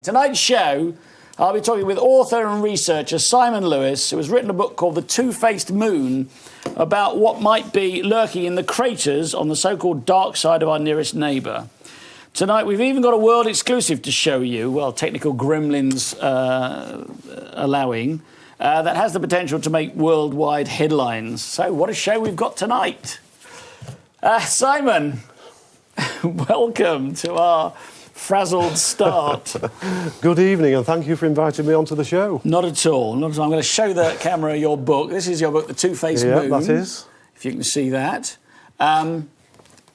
Tonight's show, I'll be talking with author and researcher Simon Lewis, who has written a book called The Two-Faced Moon, about what might be lurking in the craters on the so-called dark side of our nearest neighbour. Tonight we've even got a world exclusive to show you, well, technical gremlins allowing, that has the potential to make worldwide headlines. So what a show we've got tonight. Simon, welcome to our frazzled start. Good evening, and thank you for inviting me onto the show. Not at all. Not at all. I'm going to show the camera your book. This is your book, The Two-Faced Moon. Yeah, that is. If you can see that. You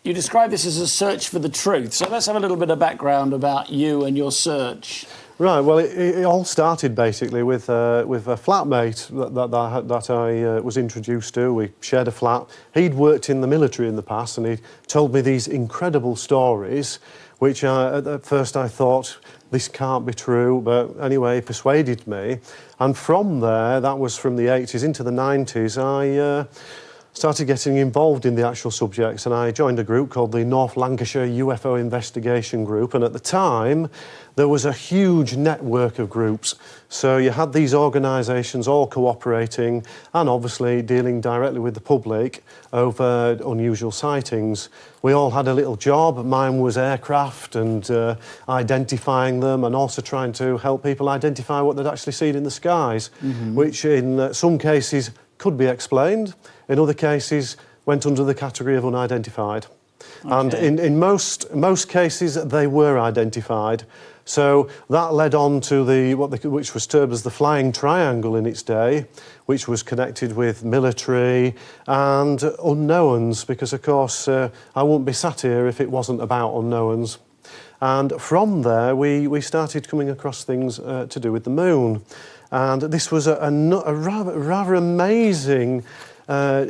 describe this as a search for the truth. So let's have a little bit of background about you and your search. Right, well, it all started basically with a flatmate that I was introduced to. We shared a flat. He'd worked in the military in the past, and he told me these incredible stories, which at first I thought, this can't be true, but anyway, he persuaded me. And from there, that was from the 80s into the 90s, I started getting involved in the actual subjects, and I joined a group called the North Lancashire UFO Investigation Group, and at the time there was a huge network of groups. So you had these organisations all cooperating and obviously dealing directly with the public over unusual sightings. We all had a little job. Mine was aircraft and identifying them, and also trying to help people identify what they'd actually seen in the skies, which in some cases could be explained, in other cases went under the category of unidentified. Okay. And in most cases they were identified. So that led on to which was termed as the flying triangle in its day, which was connected with military and unknowns, because of course I wouldn't be sat here if it wasn't about unknowns. And from there we started coming across things to do with the moon. And this was a rather amazing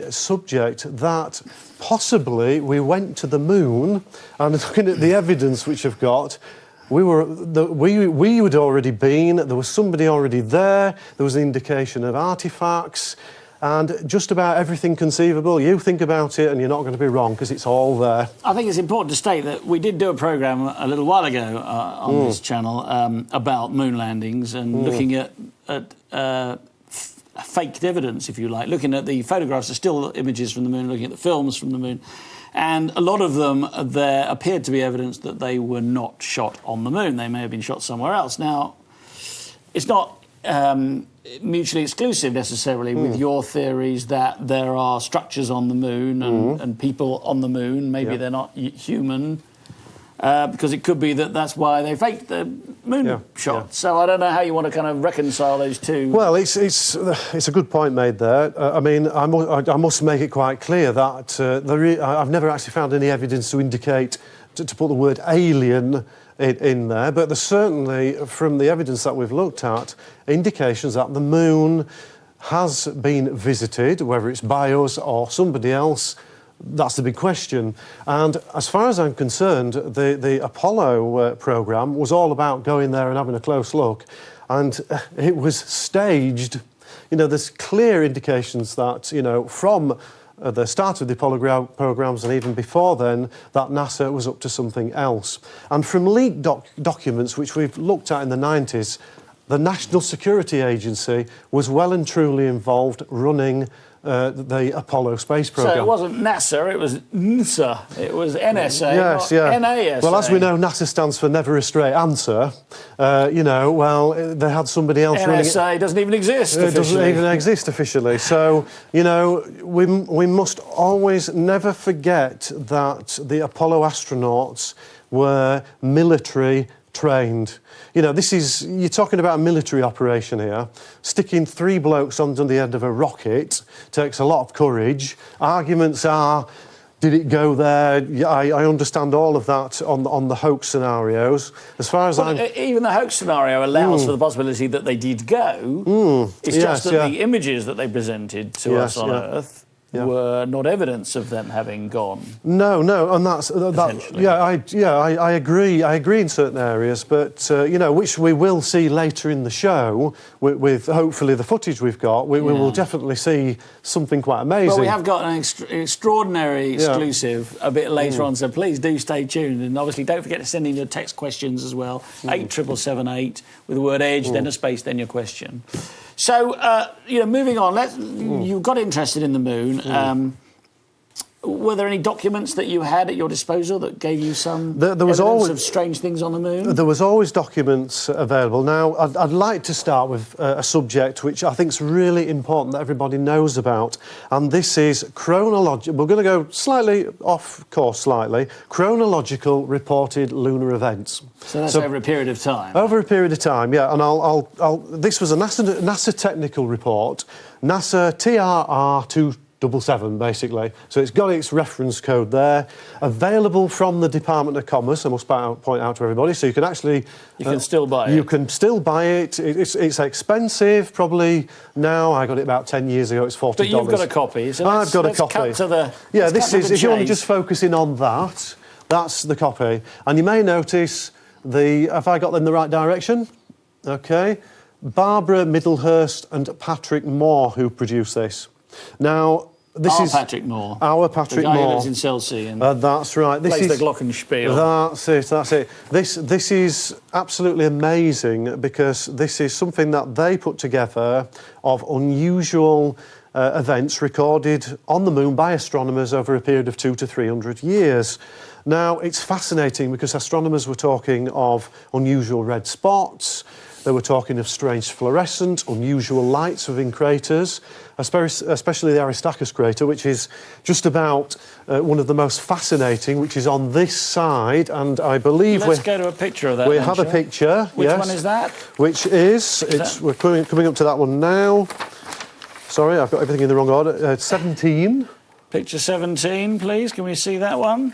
subject, that possibly we went to the moon, and looking at the evidence which I've got, we had already been, there was somebody already there was an indication of artefacts, and just about everything conceivable. You think about it and you're not going to be wrong, because it's all there. I think it's important to state that we did do a programme a little while ago on this channel about moon landings and looking at faked evidence, if you like, looking at the photographs of still images from the moon, looking at the films from the moon. And a lot of them, there appeared to be evidence that they were not shot on the moon. They may have been shot somewhere else. Now, it's not mutually exclusive necessarily with your theories that there are structures on the moon and people on the moon. Maybe they're not human, because it could be that that's why they faked the moon shot. So I don't know how you want to kind of reconcile those two. Well, it's a good point made there. I mean, I must make it quite clear that I've never actually found any evidence to indicate, to put the word alien in there, but there's certainly, from the evidence that we've looked at, indications that the moon has been visited, whether it's by us or somebody else. That's the big question. And as far as I'm concerned, the Apollo programme was all about going there and having a close look. And it was staged. You know, there's clear indications that, you know, from the start of the Apollo programmes and even before then, that NASA was up to something else. And from leaked documents, which we've looked at in the 90s, the National Security Agency was well and truly involved running the Apollo space programme. So it wasn't NASA, it was NSA. It was NSA, not NASA. Well, as we know, NASA stands for Never a Straight Answer. You know, well, they had somebody else running it. NSA doesn't even exist officially. It doesn't even exist officially. So, you know, we must always never forget that the Apollo astronauts were military trained. You know, you're talking about a military operation here. Sticking 3 blokes under the end of a rocket takes a lot of courage. Arguments are, did it go there? I understand all of that on the hoax scenarios. As far as even the hoax scenario allows for the possibility that they did go. It's just that the images that they presented to us on Earth were not evidence of them having gone. No, and that's I agree. I agree in certain areas, but you know, which we will see later in the show with hopefully the footage we've got. We will definitely see something quite amazing. Well, we have got an extraordinary exclusive a bit later on, so please do stay tuned. And obviously, don't forget to send in your text questions as well. 87778 with the word edge, then a space, then your question. So, you know, moving on, you got interested in the moon. Were there any documents that you had at your disposal that gave you some evidence of strange things on the moon? There was always documents available. Now, I'd like to start with a subject which I think is really important that everybody knows about, and this is chronological. We're going to go slightly off course, chronological reported lunar events. So that's over a period of time? Over a period of time, yeah. And this was a NASA technical report, NASA TRR 277, basically. So it's got its reference code there, available from the Department of Commerce, I must point out to everybody, so you can actually... You can still buy it. You can still buy it. It's expensive, probably now. I got it about 10 years ago, it's $40. But you've got a copy, so I've got a copy. Cut to the... Yeah, this is, if you want to just focusing on that, that's the copy. And you may notice have I got them in the right direction? OK. Barbara Middlehurst and Patrick Moore who produced this. Now, this is Patrick Moore. Our Patrick Moore. The guy Moore. who lives in Chelsea and that's right. This plays is the glockenspiel. That's it. This is absolutely amazing because this is something that they put together of unusual events recorded on the moon by astronomers over a period of 200 to 300 years. Now, it's fascinating because astronomers were talking of unusual red spots. They were talking of strange fluorescent, unusual lights within craters, especially the Aristarchus crater, which is just about one of the most fascinating, which is on this side, and I believe Let's go to a picture of that. We have a picture. Which one is that? Which is we're coming up to that one now. Sorry, I've got everything in the wrong order. 17. Picture 17, please. Can we see that one?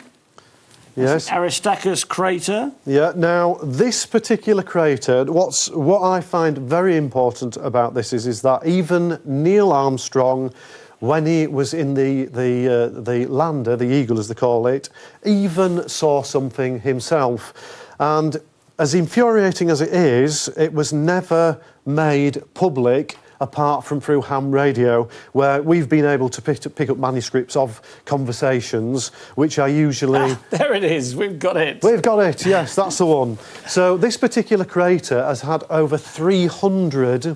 Yes. Aristarchus crater. Yeah. Now, this particular crater, what I find very important about this is that even Neil Armstrong, when he was in the lander, the Eagle as they call it, even saw something himself. And as infuriating as it is, it was never made public apart from through ham radio, where we've been able to pick up manuscripts of conversations, which are usually... there it is, we've got it. We've got it, yes, that's the one. So this particular crater has had over 300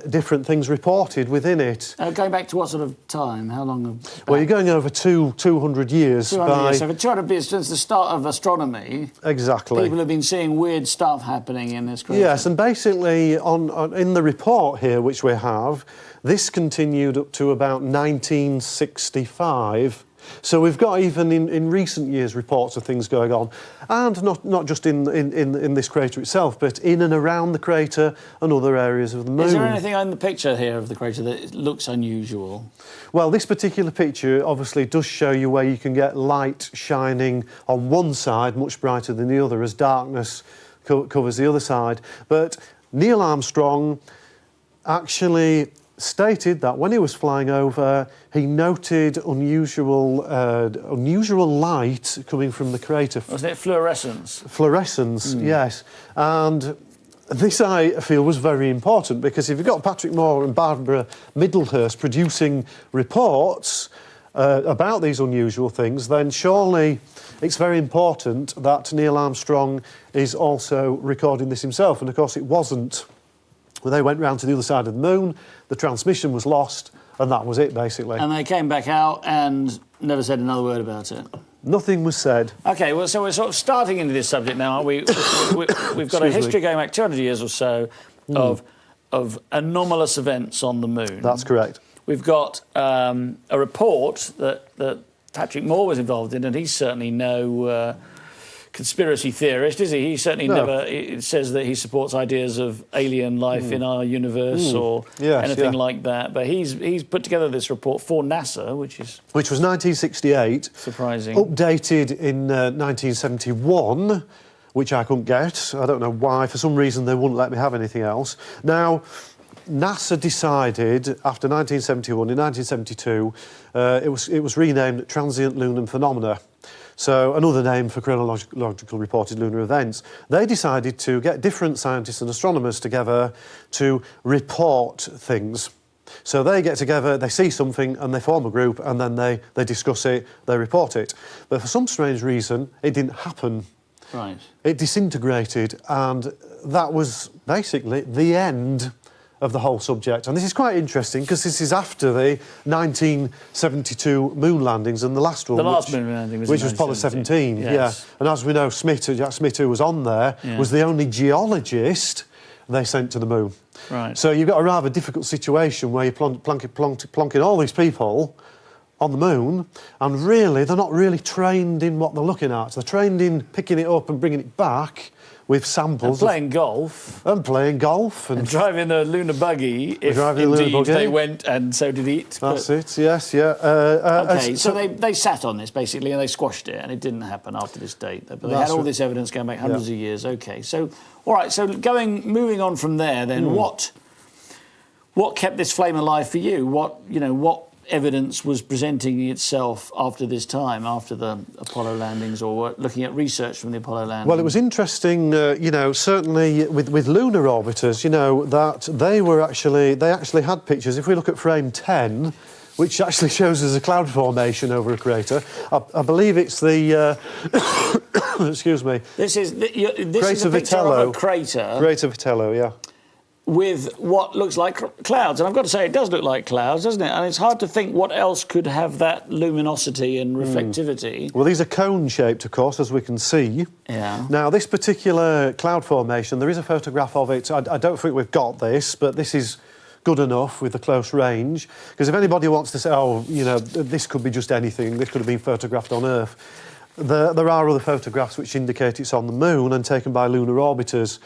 different things reported within it. Going back to what sort of time? How long? Well, you're going over 200 years. 200 years. So for 200 years, since the start of astronomy, exactly, people have been seeing weird stuff happening in this crater. Yes, and basically in the report here, which we have, this continued up to about 1965. So we've got even in recent years reports of things going on, and not just in this crater itself, but in and around the crater and other areas of the moon. Is there anything on the picture here of the crater that looks unusual? Well, this particular picture obviously does show you where you can get light shining on one side much brighter than the other as darkness covers the other side. But Neil Armstrong actually stated that when he was flying over, he noted unusual light coming from the crater. Wasn't it fluorescence? Fluorescence, yes. And this, I feel, was very important because if you've got Patrick Moore and Barbara Middlehurst producing reports about these unusual things, then surely it's very important that Neil Armstrong is also recording this himself. And, of course, it wasn't. Well, they went round to the other side of the moon, the transmission was lost, and that was it, basically. And they came back out and never said another word about it? Nothing was said. OK, well, so we're sort of starting into this subject now, aren't we? We've got a history going back 200 years or so of anomalous events on the moon. That's correct. We've got a report that Patrick Moore was involved in, and he's certainly no... conspiracy theorist, is he? He certainly never... It says that he supports ideas of alien life in our universe or anything like that. But he's put together this report for NASA, which was 1968. Surprising. Updated in 1971, which I couldn't get. I don't know why. For some reason, they wouldn't let me have anything else. Now, NASA decided after 1971, in 1972, it was renamed Transient Lunar Phenomena. So another name for chronological reported lunar events. They decided to get different scientists and astronomers together to report things. So they get together, they see something and they form a group, and then they discuss it, they report it. But for some strange reason, it didn't happen. Right. It disintegrated, and that was basically the end of the whole subject. And this is quite interesting because this is after the 1972 moon landings, and the last one, moon landing was which was Apollo 17. Yes. Yeah. And as we know, Jack Smith, who was on there, was the only geologist they sent to the moon. Right. So you've got a rather difficult situation where you're plonking all these people on the moon, and really they're not really trained in what they're looking at. They're trained in picking it up and bringing it back with samples. And playing golf. And playing golf. And driving the lunar buggy, if indeed they went, and so did it. That's it, yes, yeah. OK, so they sat on this, basically, and they squashed it, and it didn't happen after this date. But they had all this evidence going back hundreds of years. OK, so, all right, so moving on from there, then, what kept this flame alive for you? What evidence was presenting itself after this time, after the Apollo landings, or looking at research from the Apollo landings? Well, it was interesting, certainly with lunar orbiters, that they actually had pictures. If we look at frame 10, which actually shows us a cloud formation over a crater, I believe it's the, excuse me. This is a picture of a crater. Crater Vitello, yeah. With what looks like clouds. And I've got to say, it does look like clouds, doesn't it? And it's hard to think what else could have that luminosity and reflectivity. Well, these are cone-shaped, of course, as we can see. Yeah. Now, this particular cloud formation, there is a photograph of it. I don't think we've got this, but this is good enough with the close range. Because if anybody wants to say, this could be just anything, this could have been photographed on Earth, there are other photographs which indicate it's on the moon and taken by lunar orbiters.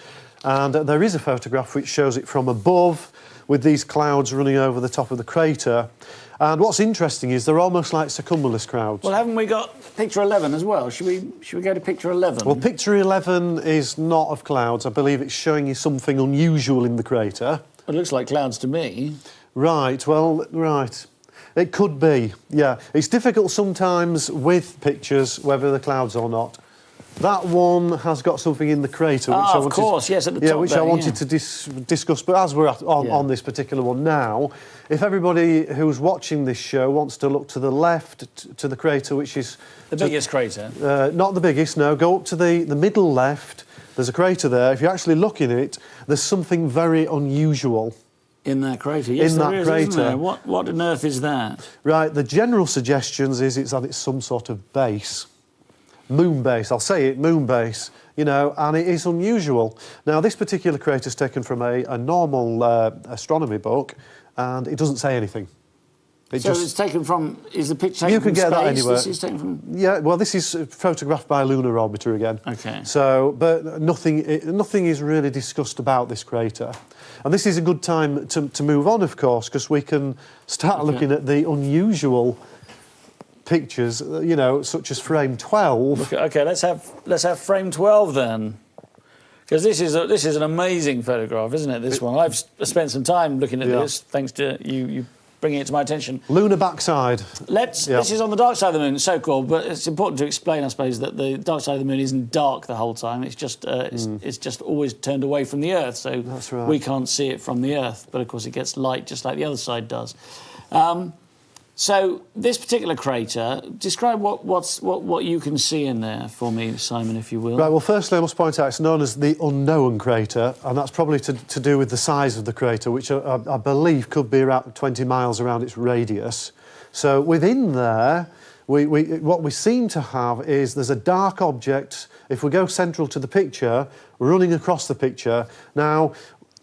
And there is a photograph which shows it from above with these clouds running over the top of the crater. And what's interesting is they're almost like circumulus clouds. Well, haven't we got picture 11 as well? Should we go to picture 11? Well, picture 11 is not of clouds. I believe it's showing you something unusual in the crater. It looks like clouds to me. Right, well, right. It could be, yeah. It's difficult sometimes with pictures whether they're clouds or not. That one has got something in the crater, which of course, yes, at the top. Which I wanted to discuss. But as we're on this particular one now, if everybody who's watching this show wants to look to the left to the crater, which is the biggest crater, not the biggest. No, go up to the middle left. There's a crater there. If you actually look in it, there's something very unusual. In that crater, yes, in that there is, crater. Isn't there? What on earth is that? Right, the general suggestions is it's that it's some sort of base. Moon base, I'll say it, moon base, and it is unusual. Now, this particular crater is taken from a normal astronomy book, and it doesn't say anything. It's taken from, is the picture taken from space? You can get that anywhere. This is taken from... Yeah, well, this is photographed by a lunar orbiter again. OK. So, but nothing is really discussed about this crater. And this is a good time to move on, of course, because we can start looking at the unusual pictures, such as frame 12. OK, let's have frame 12 then, because this is an amazing photograph, isn't it? This one. I've spent some time looking at this, thanks to you bringing it to my attention. Lunar backside. This is on the dark side of the moon, so-called, but it's important to explain, I suppose, that the dark side of the moon isn't dark the whole time. It's just it's just always turned away from the Earth, so that's right. We can't see it from the Earth. But of course, it gets light just like the other side does. So this particular crater, describe what you can see in there for me, Simon, if you will. Right, well, firstly, I must point out it's known as the unknown crater, and that's probably to do with the size of the crater, which I believe could be around 20 miles around its radius. So within there, what we seem to have is there's a dark object, if we go central to the picture, running across the picture. Now,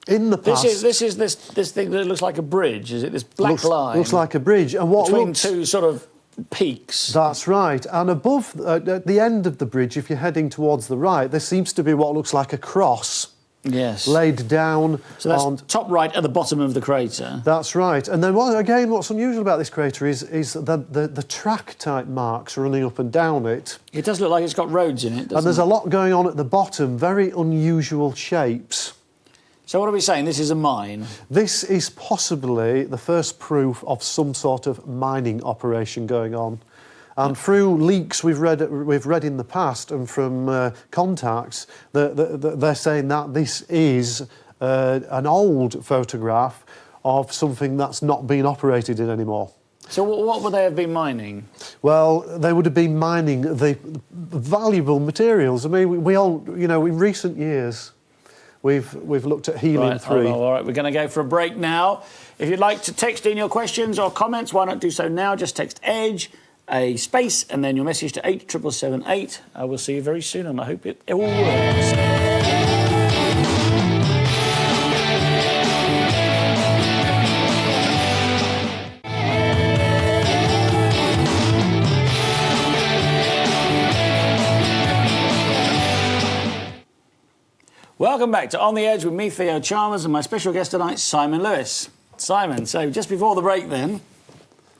in the past... This is this thing that looks like a bridge, is it? This black line? Looks like a bridge. And what between two sort of peaks. That's right. And above, at the end of the bridge, if you're heading towards the right, there seems to be what looks like a cross. Yes. Laid down. So that's top right at the bottom of the crater. That's right. And then, what's unusual about this crater is the track-type marks running up and down it. It does look like it's got roads in it, doesn't it? And there's a lot going on at the bottom, very unusual shapes. So what are we saying? This is a mine? This is possibly the first proof of some sort of mining operation going on. And through leaks we've read in the past and from contacts, they're saying that this is an old photograph of something that's not being operated in anymore. So what would they have been mining? Well, they would have been mining the valuable materials. I mean, we all, you know, in recent years, we've looked at helium-3. All right, we're going to go for a break now. If you'd like to text in your questions or comments, why not do so now? Just text EDGE, a space, and then your message to 87778. I will see you very soon, and I hope it all works. Welcome back to On the Edge with me, Theo Chalmers, and my special guest tonight, Simon Lewis. Simon, so just before the break then,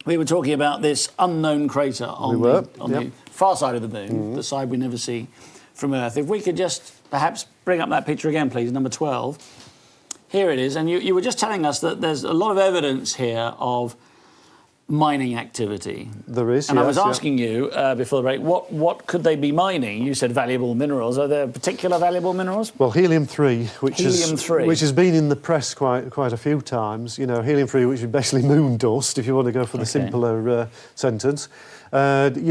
we were talking about this unknown crater on the far side of the moon, the side we never see from Earth. If we could just perhaps bring up that picture again, please, number 12. Here it is, and you were just telling us that there's a lot of evidence here of mining activity. There is, and I was asking you before the break, what could they be mining? You said valuable minerals. Are there particular valuable minerals? Well, helium-3, which has been in the press quite a few times. You know, helium-3, which is basically moon dust, if you want to go for the simpler sentence. You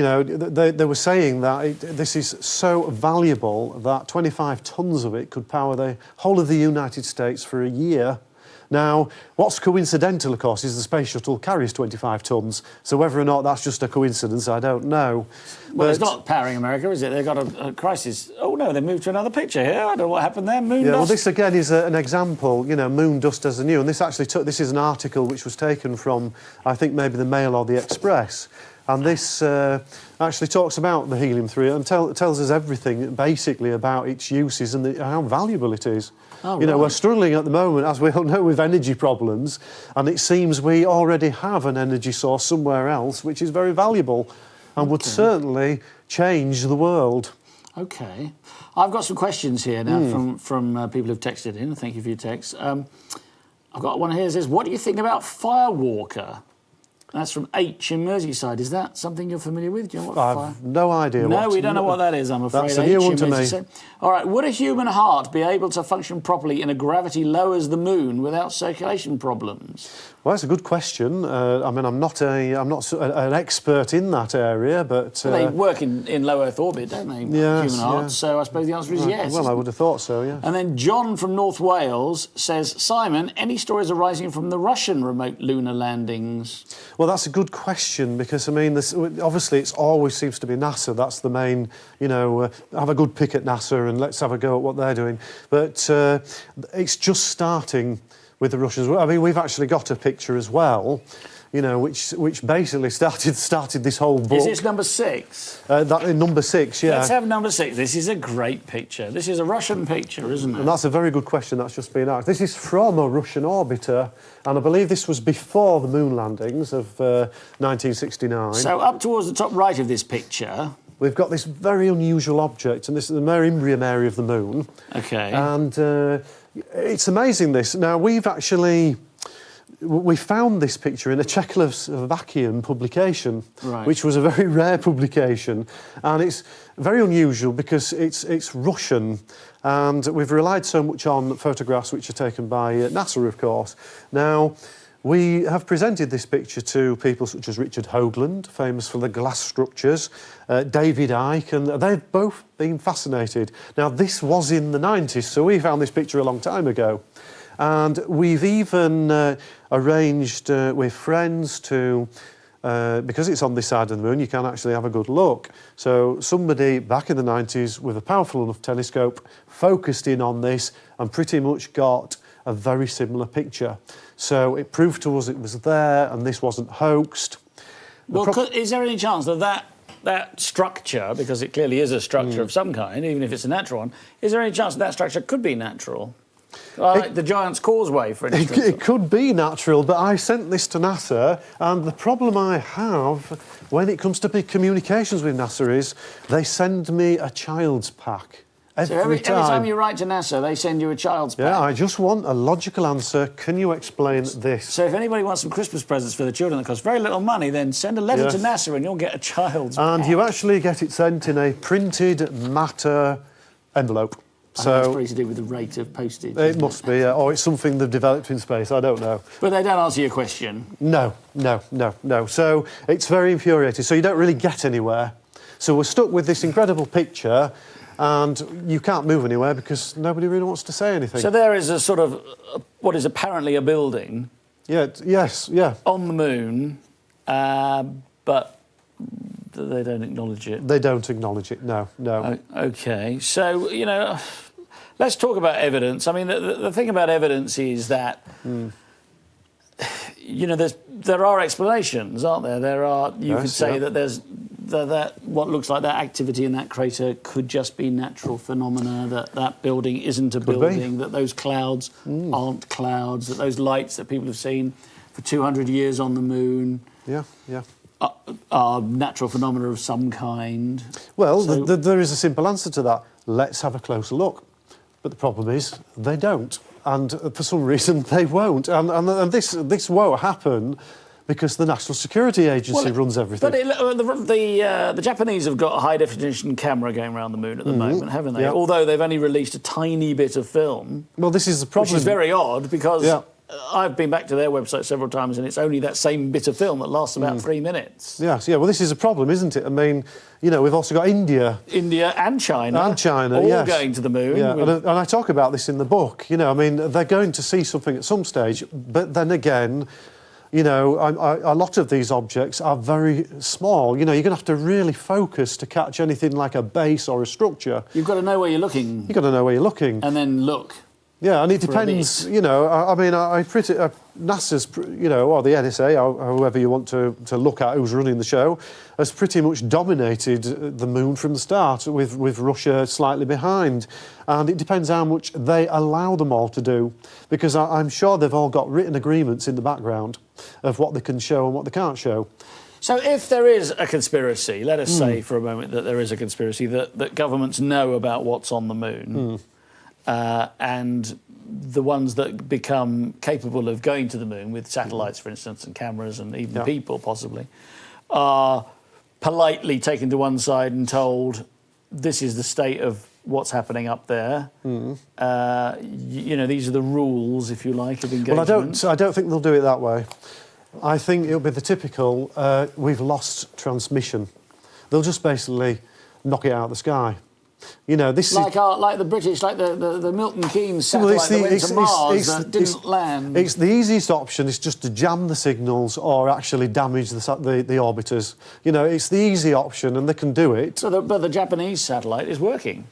know, they were saying that this is so valuable that 25 tonnes of it could power the whole of the United States for a year. Now, what's coincidental, of course, is the space shuttle carries 25 tonnes, so whether or not that's just a coincidence, I don't know. Well, it's not powering America, is it? They've got a crisis. Oh, no, they moved to another picture here. I don't know what happened there. Moon dust. Well, this, again, is an example, you know, moon dust as a new, and this actually this is an article which was taken from, I think, maybe the Mail or the Express. And this actually talks about the helium-3 and tells us everything, basically, about its uses and how valuable it is. Oh, you know, we're struggling at the moment, as we all know, with energy problems, and it seems we already have an energy source somewhere else which is very valuable and would certainly change the world. OK. I've got some questions here now from people who've texted in. Thank you for your text. I've got one here that says, what do you think about Firewalker? That's from H in Merseyside. Is that something you're familiar with? Do you know what I've no idea. No, we don't know what that is, I'm afraid. That's a new one to me. All right, would a human heart be able to function properly in a gravity low as the moon without circulation problems? Well, that's a good question. I mean, I'm not an expert in that area, but... Well, they work in low Earth orbit, don't they, yes, human hearts? So I suppose the answer is yes. Well, I would have thought so, yeah. And then John from North Wales says, Simon, any stories arising from the Russian remote lunar landings? Well, that's a good question because, I mean, obviously it always seems to be NASA. That's the main, you know, have a good pick at NASA and let's have a go at what they're doing. But it's just starting with the Russians. I mean, we've actually got a picture as well, you know, which basically started this whole book. Is this number 6? Number 6, yeah. Let's have number 6. This is a great picture. This is a Russian picture, isn't it? And that's a very good question that's just been asked. This is from a Russian orbiter, and I believe this was before the moon landings of 1969. So up towards the top right of this picture, we've got this very unusual object, and this is the Imbrium area of the moon. OK. And it's amazing, this. Now, we found this picture in a Czechoslovakian publication, which was a very rare publication, and it's very unusual because it's Russian, and we've relied so much on photographs which are taken by NASA, of course. Now, we have presented this picture to people such as Richard Hoagland, famous for the glass structures, David Icke, and they've both been fascinated. Now, this was in the 90s, so we found this picture a long time ago. And we've even arranged with friends to, because it's on this side of the moon, you can actually have a good look. So somebody back in the 90s with a powerful enough telescope focused in on this and pretty much got a very similar picture. So it proved to us it was there and this wasn't hoaxed. Well, is there any chance that structure, because it clearly is a structure of some kind, even if it's a natural one, is there any chance that structure could be natural? Like the Giant's Causeway, for instance. It could be natural, but I sent this to NASA, and the problem I have when it comes to communications with NASA is they send me a child's pack. Every So every time you write to NASA, they send you a child's pack. Yeah, I just want a logical answer. Can you explain this? So if anybody wants some Christmas presents for the children that cost very little money, then send a letter to NASA and you'll get a child's And pack. you actually get it sent in a printed matter envelope. So it's probably to do with the rate of postage. It must be, or it's something they've developed in space, I don't know. But they don't answer your question. No. So it's very infuriating. So you don't really get anywhere. So we're stuck with this incredible picture, and you can't move anywhere because nobody really wants to say anything. So there is a sort of, what is apparently a building. Yes. On the moon, but they don't acknowledge it. They don't acknowledge it, no. OK, so, you know, let's talk about evidence. I mean, the thing about evidence is that, you know, there are explanations, aren't there? There are, you could say that there's, that what looks like that activity in that crater could just be natural phenomena, that building isn't a building, that those clouds aren't clouds, that those lights that people have seen for 200 years on the moon are natural phenomena of some kind. Well, there is a simple answer to that. Let's have a closer look. But the problem is, they don't. And for some reason, they won't. And this won't happen because the National Security Agency runs everything. But the Japanese have got a high-definition camera going around the moon at the moment, haven't they? Yeah. Although they've only released a tiny bit of film. Well, this is the problem. Which is very odd because I've been back to their website several times and it's only that same bit of film that lasts about 3 minutes. Yes, well, this is a problem, isn't it? I mean, you know, we've also got India. India and China. All going to the moon. Yeah, and I talk about this in the book. You know, I mean, they're going to see something at some stage, but then again, you know, a lot of these objects are very small. You know, you're going to have to really focus to catch anything like a base or a structure. You've got to know where you're looking. You've got to know where you're looking. And then look. Yeah, and it depends, you know, I mean, NASA's, you know, or the NSA, or whoever you want to look at who's running the show, has pretty much dominated the moon from the start, with Russia slightly behind. And it depends how much they allow them all to do, because I'm sure they've all got written agreements in the background of what they can show and what they can't show. So if there is a conspiracy, let us say for a moment that there is a conspiracy, that governments know about what's on the moon, and the ones that become capable of going to the moon with satellites, for instance, and cameras and even people possibly, are politely taken to one side and told, this is the state of what's happening up there. You know, these are the rules, if you like, of engagement. Well, I don't think they'll do it that way. I think it'll be the typical, we've lost transmission. They'll just basically knock it out of the sky. You know, this like the British, like the Milton Keynes satellite that went to Mars that didn't land. It's the easiest option is just to jam the signals or actually damage the orbiters. You know, it's the easy option and they can do it. But the Japanese satellite is working.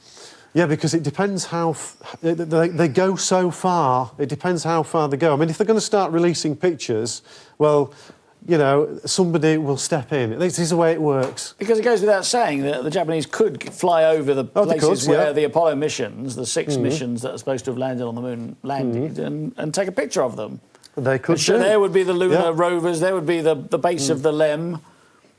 Yeah, because it depends how... they go so far. It depends how far they go. I mean, if they're going to start releasing pictures, well, you know, somebody will step in. This is the way it works. Because it goes without saying that the Japanese could fly over the places where the Apollo missions, the 6 missions that are supposed to have landed on the moon, landed, and take a picture of them. They could. So there would be the lunar rovers, there would be the base of the LEM,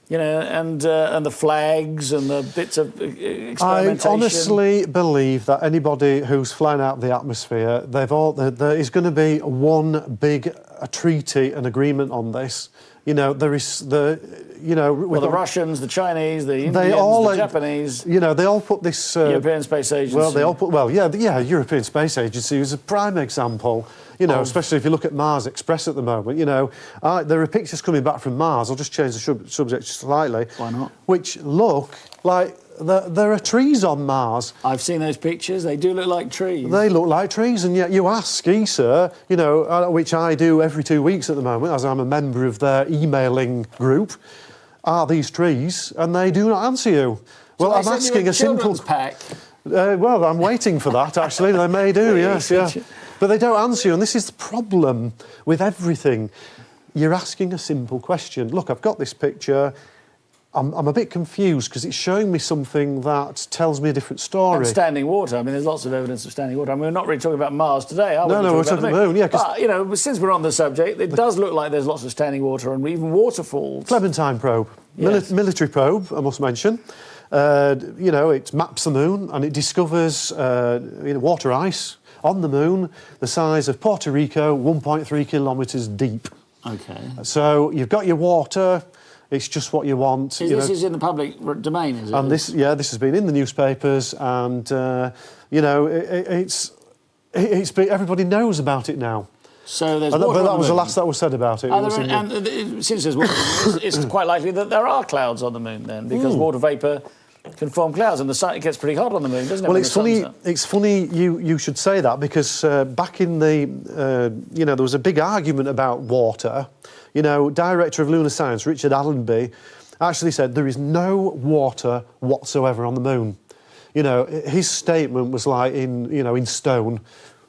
you know, and the flags and the bits of experimentation. I honestly believe that anybody who's flying out of the atmosphere, there is going to be one big treaty, an agreement on this. You know, there is the Russians, the Chinese, the Indians, the Japanese. You know, they all put this... European Space Agency. Well, they all put... Well, European Space Agency is a prime example, you know, especially if you look at Mars Express at the moment, you know. There are pictures coming back from Mars, I'll just change the subject slightly. Why not? Which look like... There are trees on Mars. I've seen those pictures. They do look like trees. They look like trees, and yet you ask ESA, you know, which I do every 2 weeks at the moment, as I'm a member of their emailing group, are these trees? And they do not answer you. Well, I'm asking a simple... pack. Well, I'm waiting for that, actually. They may do, yes. But they don't answer you, and this is the problem with everything. You're asking a simple question. Look, I've got this picture. I'm a bit confused because it's showing me something that tells me a different story. And standing water. I mean, there's lots of evidence of standing water. I mean, we're not really talking about Mars today, are we? No, we're talking about the moon, yeah. But, you know, since we're on the subject, it does look like there's lots of standing water and even waterfalls. Clementine probe, Yes. military probe, I must mention. You know, it maps the moon and it discovers water ice on the moon the size of Puerto Rico, 1.3 kilometres deep. OK. So you've got your water. It's just what you want. This is in the public domain, is it? And this has been in the newspapers, and you know, it's been, everybody knows about it now. So there's But water that on was the the moon. last that was said about it. Since there's water, it's quite likely that there are clouds on the moon then, because water vapour can form clouds, and the sun, it gets pretty hot on the moon, doesn't it? Well, when it's the sun's funny. up? It's funny you should say that because back in the there was a big argument about water. You know, director of lunar science Richard Allenby actually said there is no water whatsoever on the moon. You know, his statement was like in stone,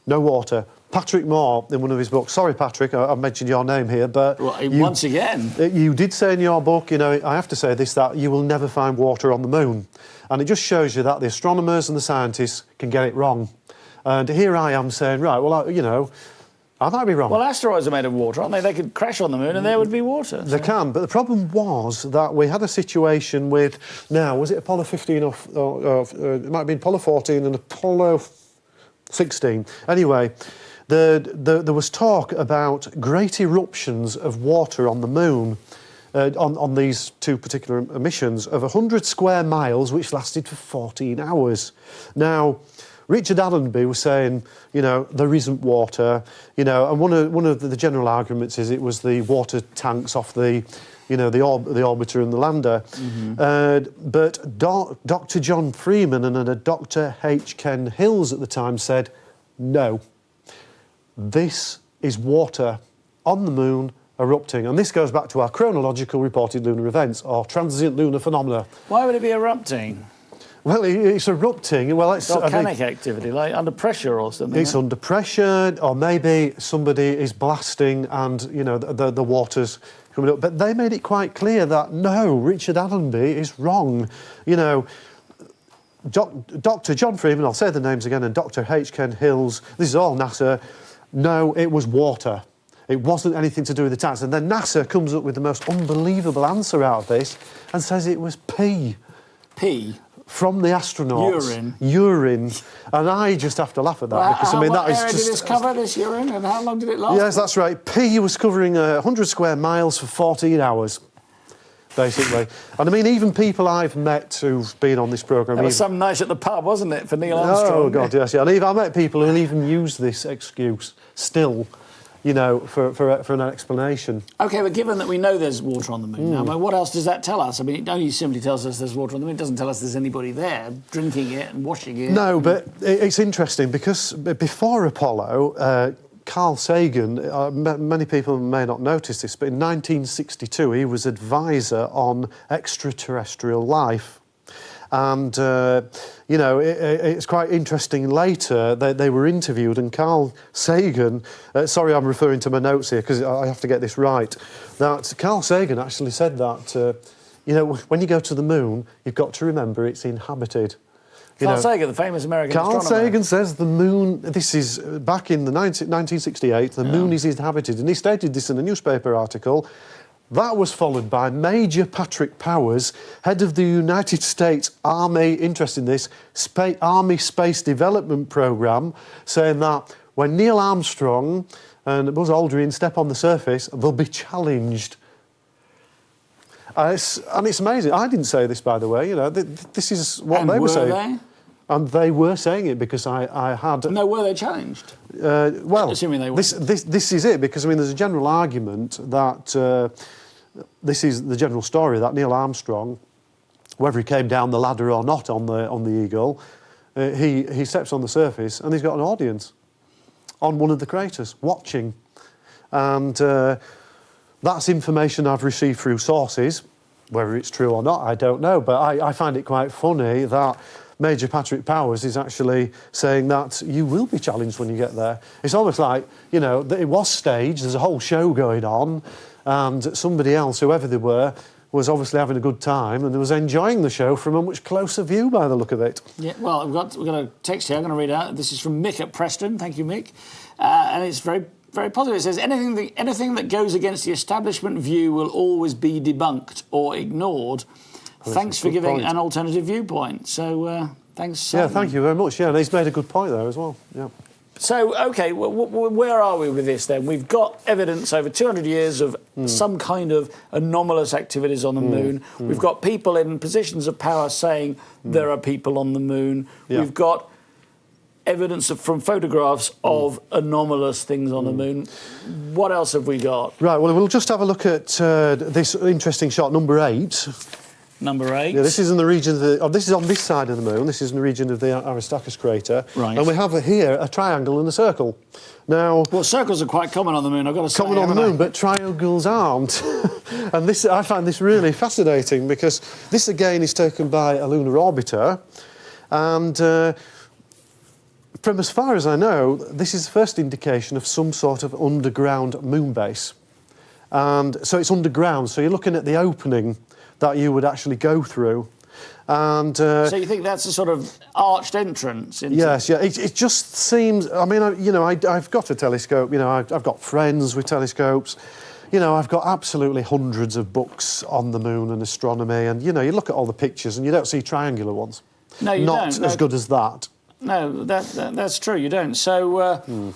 no water. Patrick Moore, in one of his books, sorry Patrick, I've mentioned your name here, but once again, you did say in your book, you know, I have to say this, that you will never find water on the moon, and it just shows you that the astronomers and the scientists can get it wrong. And here I am saying, right, well, you know, I might be wrong. well, asteroids are made of water, aren't they? They could crash on the moon and there would be water. They can, but the problem was that we had a situation with, now, was it Apollo 15 or it might have been Apollo 14 and Apollo 16. Anyway, there was talk about great eruptions of water on the moon on these two particular missions of 100 square miles, which lasted for 14 hours. Now, Richard Allenby was saying, you know, there isn't water, you know, and one of the general arguments is it was the water tanks off the, you know, the orbiter and the lander. But Dr. John Freeman and Dr. H. Ken Hills at the time said, no, this is water on the moon erupting. And this goes back to our chronological reported lunar events, or transient lunar phenomena. Why would it be erupting? Well, it's erupting. Well, it's volcanic activity, like under pressure or something. It's under pressure, or maybe somebody is blasting and, you know, the water's coming up. But they made it quite clear that, no, Richard Allenby is wrong. You know, Dr. John Freeman, I'll say the names again, and Dr. H. Ken Hills, this is all NASA, no, it was water. It wasn't anything to do with the tanks. And then NASA comes up with the most unbelievable answer out of this and says it was pee. Pee? From the astronauts. Urine. And I just have to laugh at that because, I mean, that is just... did this cover, this urine, and how long did it last? Yes, that's right. Pee was covering 100 square miles for 14 hours, basically. And, I mean, even people I've met who've been on this programme... There was some night at the pub, wasn't it, for Neil Armstrong? Oh, God, yes, yeah. And I met people who'll even use this excuse still, you know, for an explanation. OK, but given that we know there's water on the moon now, what else does that tell us? I mean, it only simply tells us there's water on the moon. It doesn't tell us there's anybody there drinking it and washing it. No, but it's interesting because before Apollo, Carl Sagan, many people may not notice this, but in 1962 he was advisor on extraterrestrial life. And, you know, it's quite interesting later, they were interviewed and Carl Sagan, sorry I'm referring to my notes here because I have to get this right, that Carl Sagan actually said that, you know, when you go to the moon, you've got to remember it's inhabited. Carl Sagan, the famous American Carl astronomer. Sagan says the moon, this is back in the 1968, the moon is inhabited, and he stated this in a newspaper article. That was followed by Major Patrick Powers, head of the United States Army, interested in this, Army Space Development Programme, saying that when Neil Armstrong and Buzz Aldrin step on the surface, they'll be challenged. And it's amazing. I didn't say this, by the way. You know, this is what they were saying. They? And they were saying it because I had... No, were they challenged? Well, assuming they were. This is it, because, I mean, there's a general argument that this is the general story, that Neil Armstrong, whether he came down the ladder or not on the Eagle, he steps on the surface and he's got an audience on one of the craters watching. And that's information I've received through sources. Whether it's true or not, I don't know, but I find it quite funny that Major Patrick Powers is actually saying that you will be challenged when you get there. It's almost like, you know, that it was staged, there's a whole show going on, and somebody else, whoever they were, was obviously having a good time and was enjoying the show from a much closer view by the look of it. Yeah, well, we've got a text here I'm going to read out. This is from Mick at Preston. Thank you, Mick. And it's very, very positive. It says, anything that goes against the establishment view will always be debunked or ignored. Thanks for giving an alternative viewpoint. So, thanks, Simon. Yeah, thank you very much. Yeah, and he's made a good point there as well. Yeah. So, OK, where are we with this then? We've got evidence over 200 years of some kind of anomalous activities on the moon. We've got people in positions of power saying there are people on the moon. Yeah. We've got evidence from photographs of anomalous things on the moon. What else have we got? Right, well, we'll just have a look at this interesting shot, number 8. Number 8. Yeah, this is in the region of the... this is on this side of the moon. This is in the region of the Aristarchus crater. Right. And we have here a triangle and a circle. Now... Well, circles are quite common on the moon, I've got to say. Common on the moon, but triangles aren't. And this, I find this really fascinating because this, again, is taken by a lunar orbiter. And from as far as I know, this is the first indication of some sort of underground moon base. And so it's underground, so you're looking at the opening that you would actually go through. And so you think that's a sort of arched entrance into... Yes, yeah. It just seems... I mean, I've got a telescope. You know, I've got friends with telescopes. You know, I've got absolutely hundreds of books on the moon and astronomy. And, you know, you look at all the pictures and you don't see triangular ones. No, you don't. Not as good as that. No, that's true, you don't. So...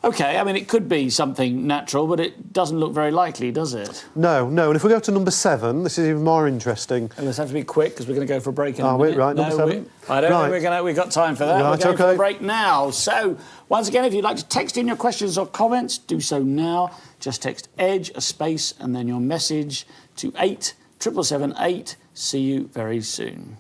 OK, I mean, it could be something natural, but it doesn't look very likely, does it? No, no. And if we go to number 7, this is even more interesting. And let's have to be quick, because we're going to go for a break in a minute. Wait, right, number 7? I don't think we've got time for that. Right, we're going for a break now. So, once again, if you'd like to text in your questions or comments, do so now. Just text EDGE, a space, and then your message to 87778. See you very soon.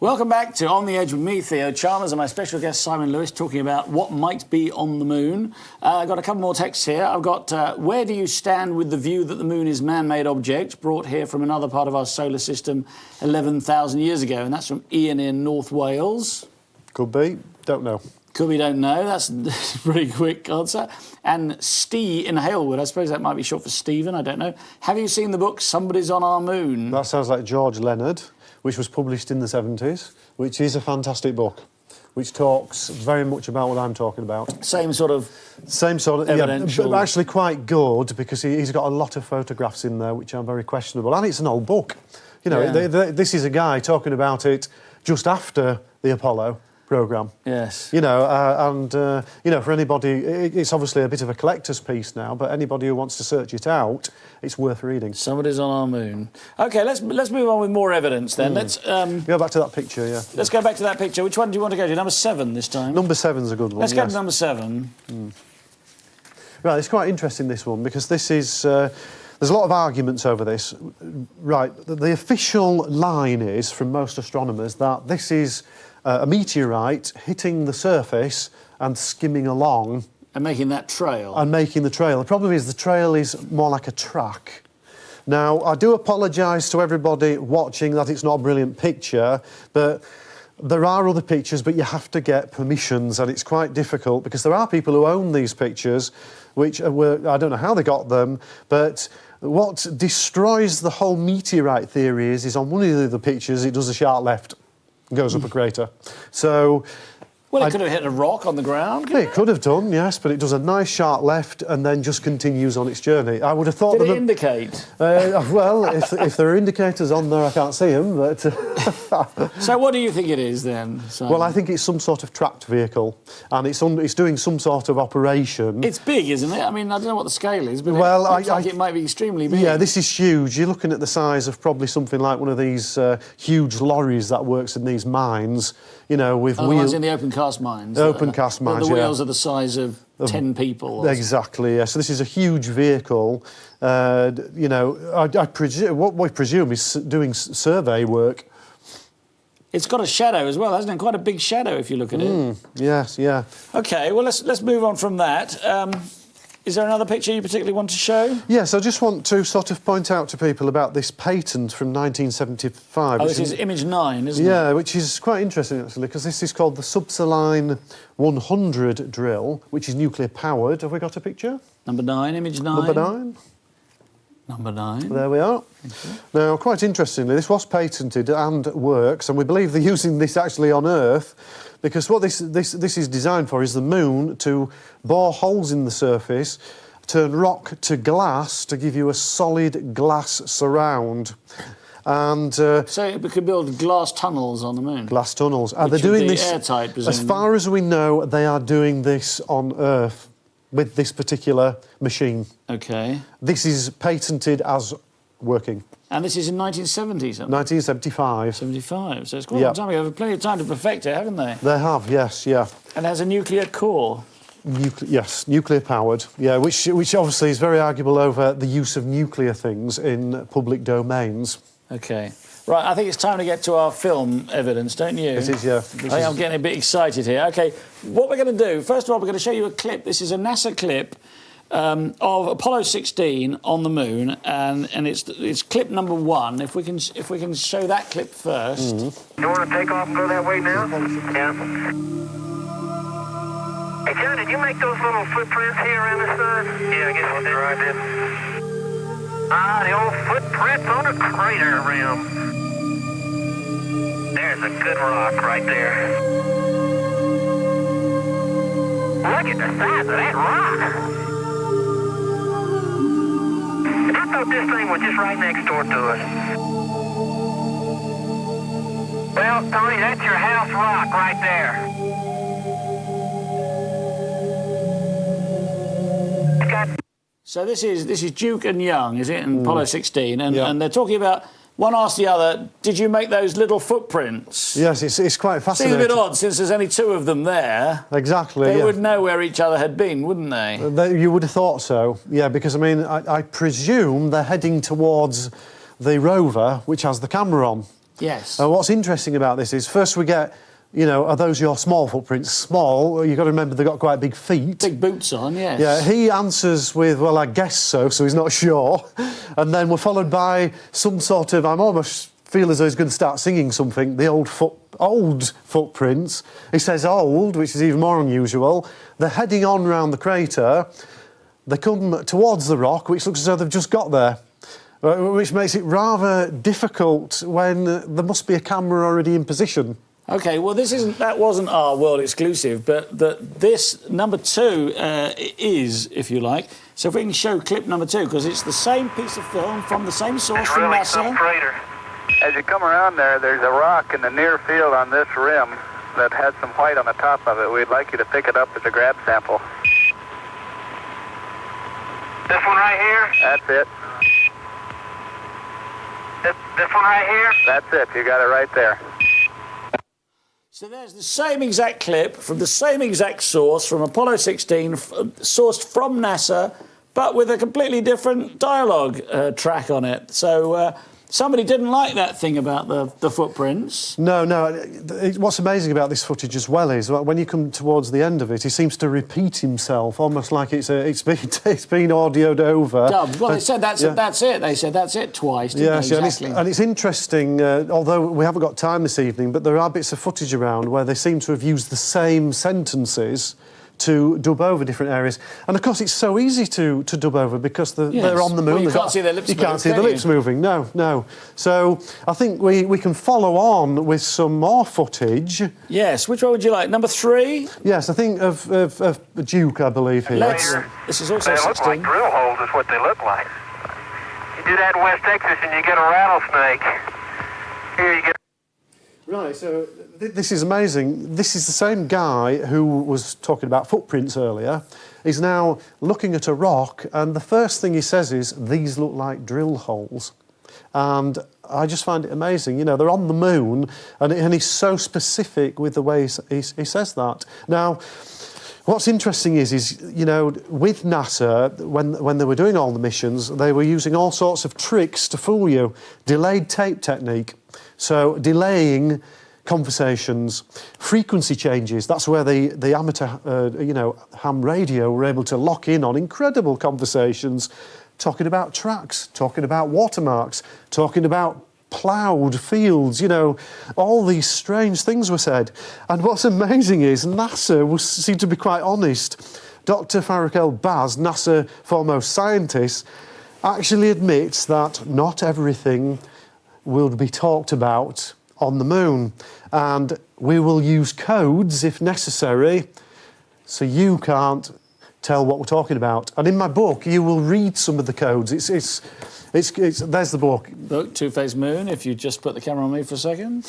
Welcome back to On the Edge with me, Theo Chalmers, and my special guest, Simon Lewis, talking about what might be on the moon. I've got a couple more texts here. I've got, where do you stand with the view that the moon is man-made object, brought here from another part of our solar system 11,000 years ago? And that's from Ian in North Wales. Could be. Don't know. Could be, don't know. That's a pretty quick answer. And Steve in Halewood, I suppose that might be short for Stephen, I don't know. Have you seen the book Somebody's on Our Moon? That sounds like George Leonard, which was published in the 70s, which is a fantastic book, which talks very much about what I'm talking about. Same sort of evidential... Yeah, actually quite good, because he's got a lot of photographs in there which are very questionable, and it's an old book. You know, this is a guy talking about it just after the Apollo programme. Yes. You know, you know, for anybody, it's obviously a bit of a collector's piece now, but anybody who wants to search it out, it's worth reading. Somebody's on our moon. OK, let's move on with more evidence then. Let's... go back to that picture, yeah. Let's go back to that picture. Which one do you want to go to? Number 7 this time? Number 7's a good one, Let's go to number 7. Right, it's quite interesting, this one, because this is... there's a lot of arguments over this. Right, the official line is, from most astronomers, that this is a meteorite hitting the surface and skimming along. And making that trail. And making the trail. The problem is the trail is more like a track. Now, I do apologise to everybody watching that it's not a brilliant picture, but there are other pictures, but you have to get permissions, and it's quite difficult, because there are people who own these pictures, which were, I don't know how they got them, but what destroys the whole meteorite theory is on one of the pictures it does a sharp left. Goes up a crater. So... Well, it could have hit a rock on the ground. It could have done, yes, but it does a nice sharp left and then just continues on its journey. I would have thought... Did it indicate? Well, if there are indicators on there, I can't see them, but... So what do you think it is, then, Simon? Well, I think it's some sort of tracked vehicle, and it's doing some sort of operation. It's big, isn't it? I mean, I don't know what the scale is, but well, it looks like it might be extremely big. Yeah, this is huge. You're looking at the size of probably something like one of these huge lorries that works in these mines, you know, with wheels... The ones in the open cast mines. Open cast mines, the wheels are the size of 10 people. Exactly, yeah. So this is a huge vehicle. You know, what we presume is doing survey work. It's got a shadow as well, hasn't it? Quite a big shadow if you look at it. Yes, yeah. OK, well, let's move on from that. is there another picture you particularly want to show? Yes, I just want to sort of point out to people about this patent from 1975. Oh, this is image 9, isn't it? Yeah, which is quite interesting, actually, because this is called the Subsaline 100 drill, which is nuclear-powered. Have we got a picture? Number 9, image 9. Number 9. Number 9. There we are. Now, quite interestingly, this was patented and works, and we believe they're using this actually on Earth, because what this is designed for is the moon to bore holes in the surface, turn rock to glass to give you a solid glass surround. And so we could build glass tunnels on the moon. Glass tunnels. Are Which they would doing be this? airtight, As presumably. far as we know, they are doing this on Earth with this particular machine. OK. This is patented as working. And this is in 1970 something? 1975. 75, so it's quite a long time ago. They've plenty of time to perfect it, haven't they? They have, yes, yeah. And it has a nuclear core. Yes, nuclear powered. Yeah, which obviously is very arguable over the use of nuclear things in public domains. OK. Right, I think it's time to get to our film evidence, don't you? It is, yeah. I think I'm getting a bit excited here. OK, what we're going to do, first of all, we're going to show you a clip. This is a NASA clip of Apollo 16 on the moon, and it's clip number 1. If we can show that clip first. You want to take off and go that way now? Yeah. Hey, John, did you make those little footprints here around the sun? Yeah, I guess I did. Sure I did. Ah, the old footprints on a crater rim. There's a good rock right there. Look at the size of that rock. I thought this thing was just right next door to us. Well, Tony, that's your house rock right there. So this is Duke and Young, is it, in Apollo 16, and they're talking about. One asked the other, did you make those little footprints? Yes, it's quite fascinating. Seems a bit odd, since there's only 2 of them there. Exactly, They would know where each other had been, wouldn't they? You would have thought so, yeah, because, I mean, I presume they're heading towards the rover, which has the camera on. Yes. And what's interesting about this is, first we get, you know, are those your small footprints? Small, you've got to remember they've got quite big feet. Big boots on, yes. Yeah, he answers with, well, I guess so he's not sure. And then we're followed by some sort of, I'm almost feel as though he's going to start singing something, the old footprints. He says old, which is even more unusual. They're heading on round the crater. They come towards the rock, which looks as though they've just got there, which makes it rather difficult when there must be a camera already in position. OK, well, that wasn't our world exclusive, but this number 2 is, if you like. So if we can show clip number 2, because it's the same piece of film from the same source from really NASA. some crater. As you come around there's a rock in the near field on this rim that has some white on the top of it. We'd like you to pick it up as a grab sample. This one right here? That's it. This one right here? That's it. You got it right there. So there's the same exact clip from the same exact source from Apollo 16, sourced from NASA, but with a completely different dialogue track on it. So somebody didn't like that thing about the footprints. No. What's amazing about this footage as well is when you come towards the end of it, he seems to repeat himself, almost like it's been audioed over. Dubbed. Well, they said that's it. They said that's it twice, didn't yes, they? Exactly. and it's interesting, although we haven't got time this evening, but there are bits of footage around where they seem to have used the same sentences to dub over different areas. And of course it's so easy to dub over because they're on the moon. Well, you can't see their lips moving. You can't see the lips moving, no. So I think we can follow on with some more footage. Yes, which one would you like? Number 3? Yes, I think of Duke, I believe here. This is also They 16. look like drill holes is what they look like. You do that in West Texas and you get a rattlesnake. Here you get... Right, so this is amazing. This is the same guy who was talking about footprints earlier. He's now looking at a rock, and the first thing he says is, these look like drill holes. And I just find it amazing. You know, they're on the moon, and he's so specific with the way he says that. Now, what's interesting is, you know, with NASA, when they were doing all the missions, they were using all sorts of tricks to fool you. Delayed tape technique. So delaying conversations, frequency changes. That's where the amateur, ham radio were able to lock in on incredible conversations, talking about tracks, talking about watermarks, talking about ploughed fields, all these strange things were said. And what's amazing is NASA seemed to be quite honest. Dr. Farrokh El-Baz, NASA foremost scientist, actually admits that not everything will be talked about on the moon, and we will use codes if necessary, so you can't tell what we're talking about. And in my book, you will read some of the codes. It's there's the book. Look, two-faced moon. If you just put the camera on me for a second,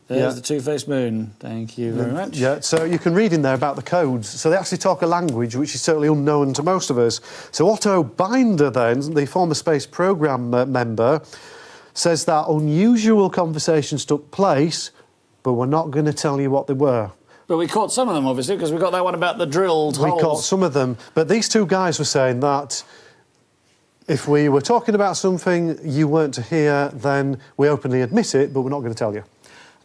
there's the two-faced moon. Thank you very much. Yeah, so you can read in there about the codes. So they actually talk a language which is certainly unknown to most of us. So Otto Binder, then, the former space program member, says that unusual conversations took place, but we're not going to tell you what they were. But we caught some of them, obviously, because we got that one about the drilled holes. We caught some of them, but these two guys were saying that if we were talking about something you weren't to hear, then we openly admit it, but we're not going to tell you.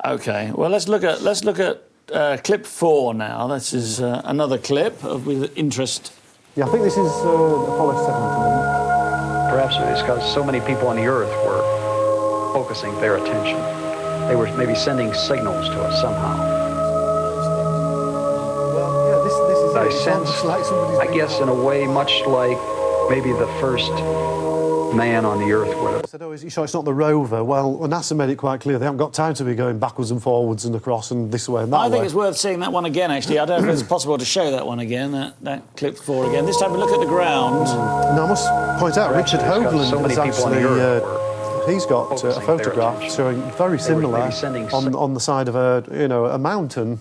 OK, well, let's look at clip 4 now. This is another clip with interest. Yeah, I think this is Apollo 17. Perhaps it's because so many people on the Earth were focusing their attention. They were maybe sending signals to us somehow. Well, yeah, this is I it. sense, Like somebody's I guess, in a way, much like maybe the first man on the Earth would have. I said, are you sure it's not the rover? Well, NASA made it quite clear they haven't got time to be going backwards and forwards and across and this way and that way. I think it's worth seeing that one again, actually. I don't know if it's possible to show that one again, that clip 4 again. This time we look at the ground. Now, I must point out, Richard Hoagland so many has people on the actually... Earth he's got a focusing photograph their attention. showing very similar on the side of a mountain.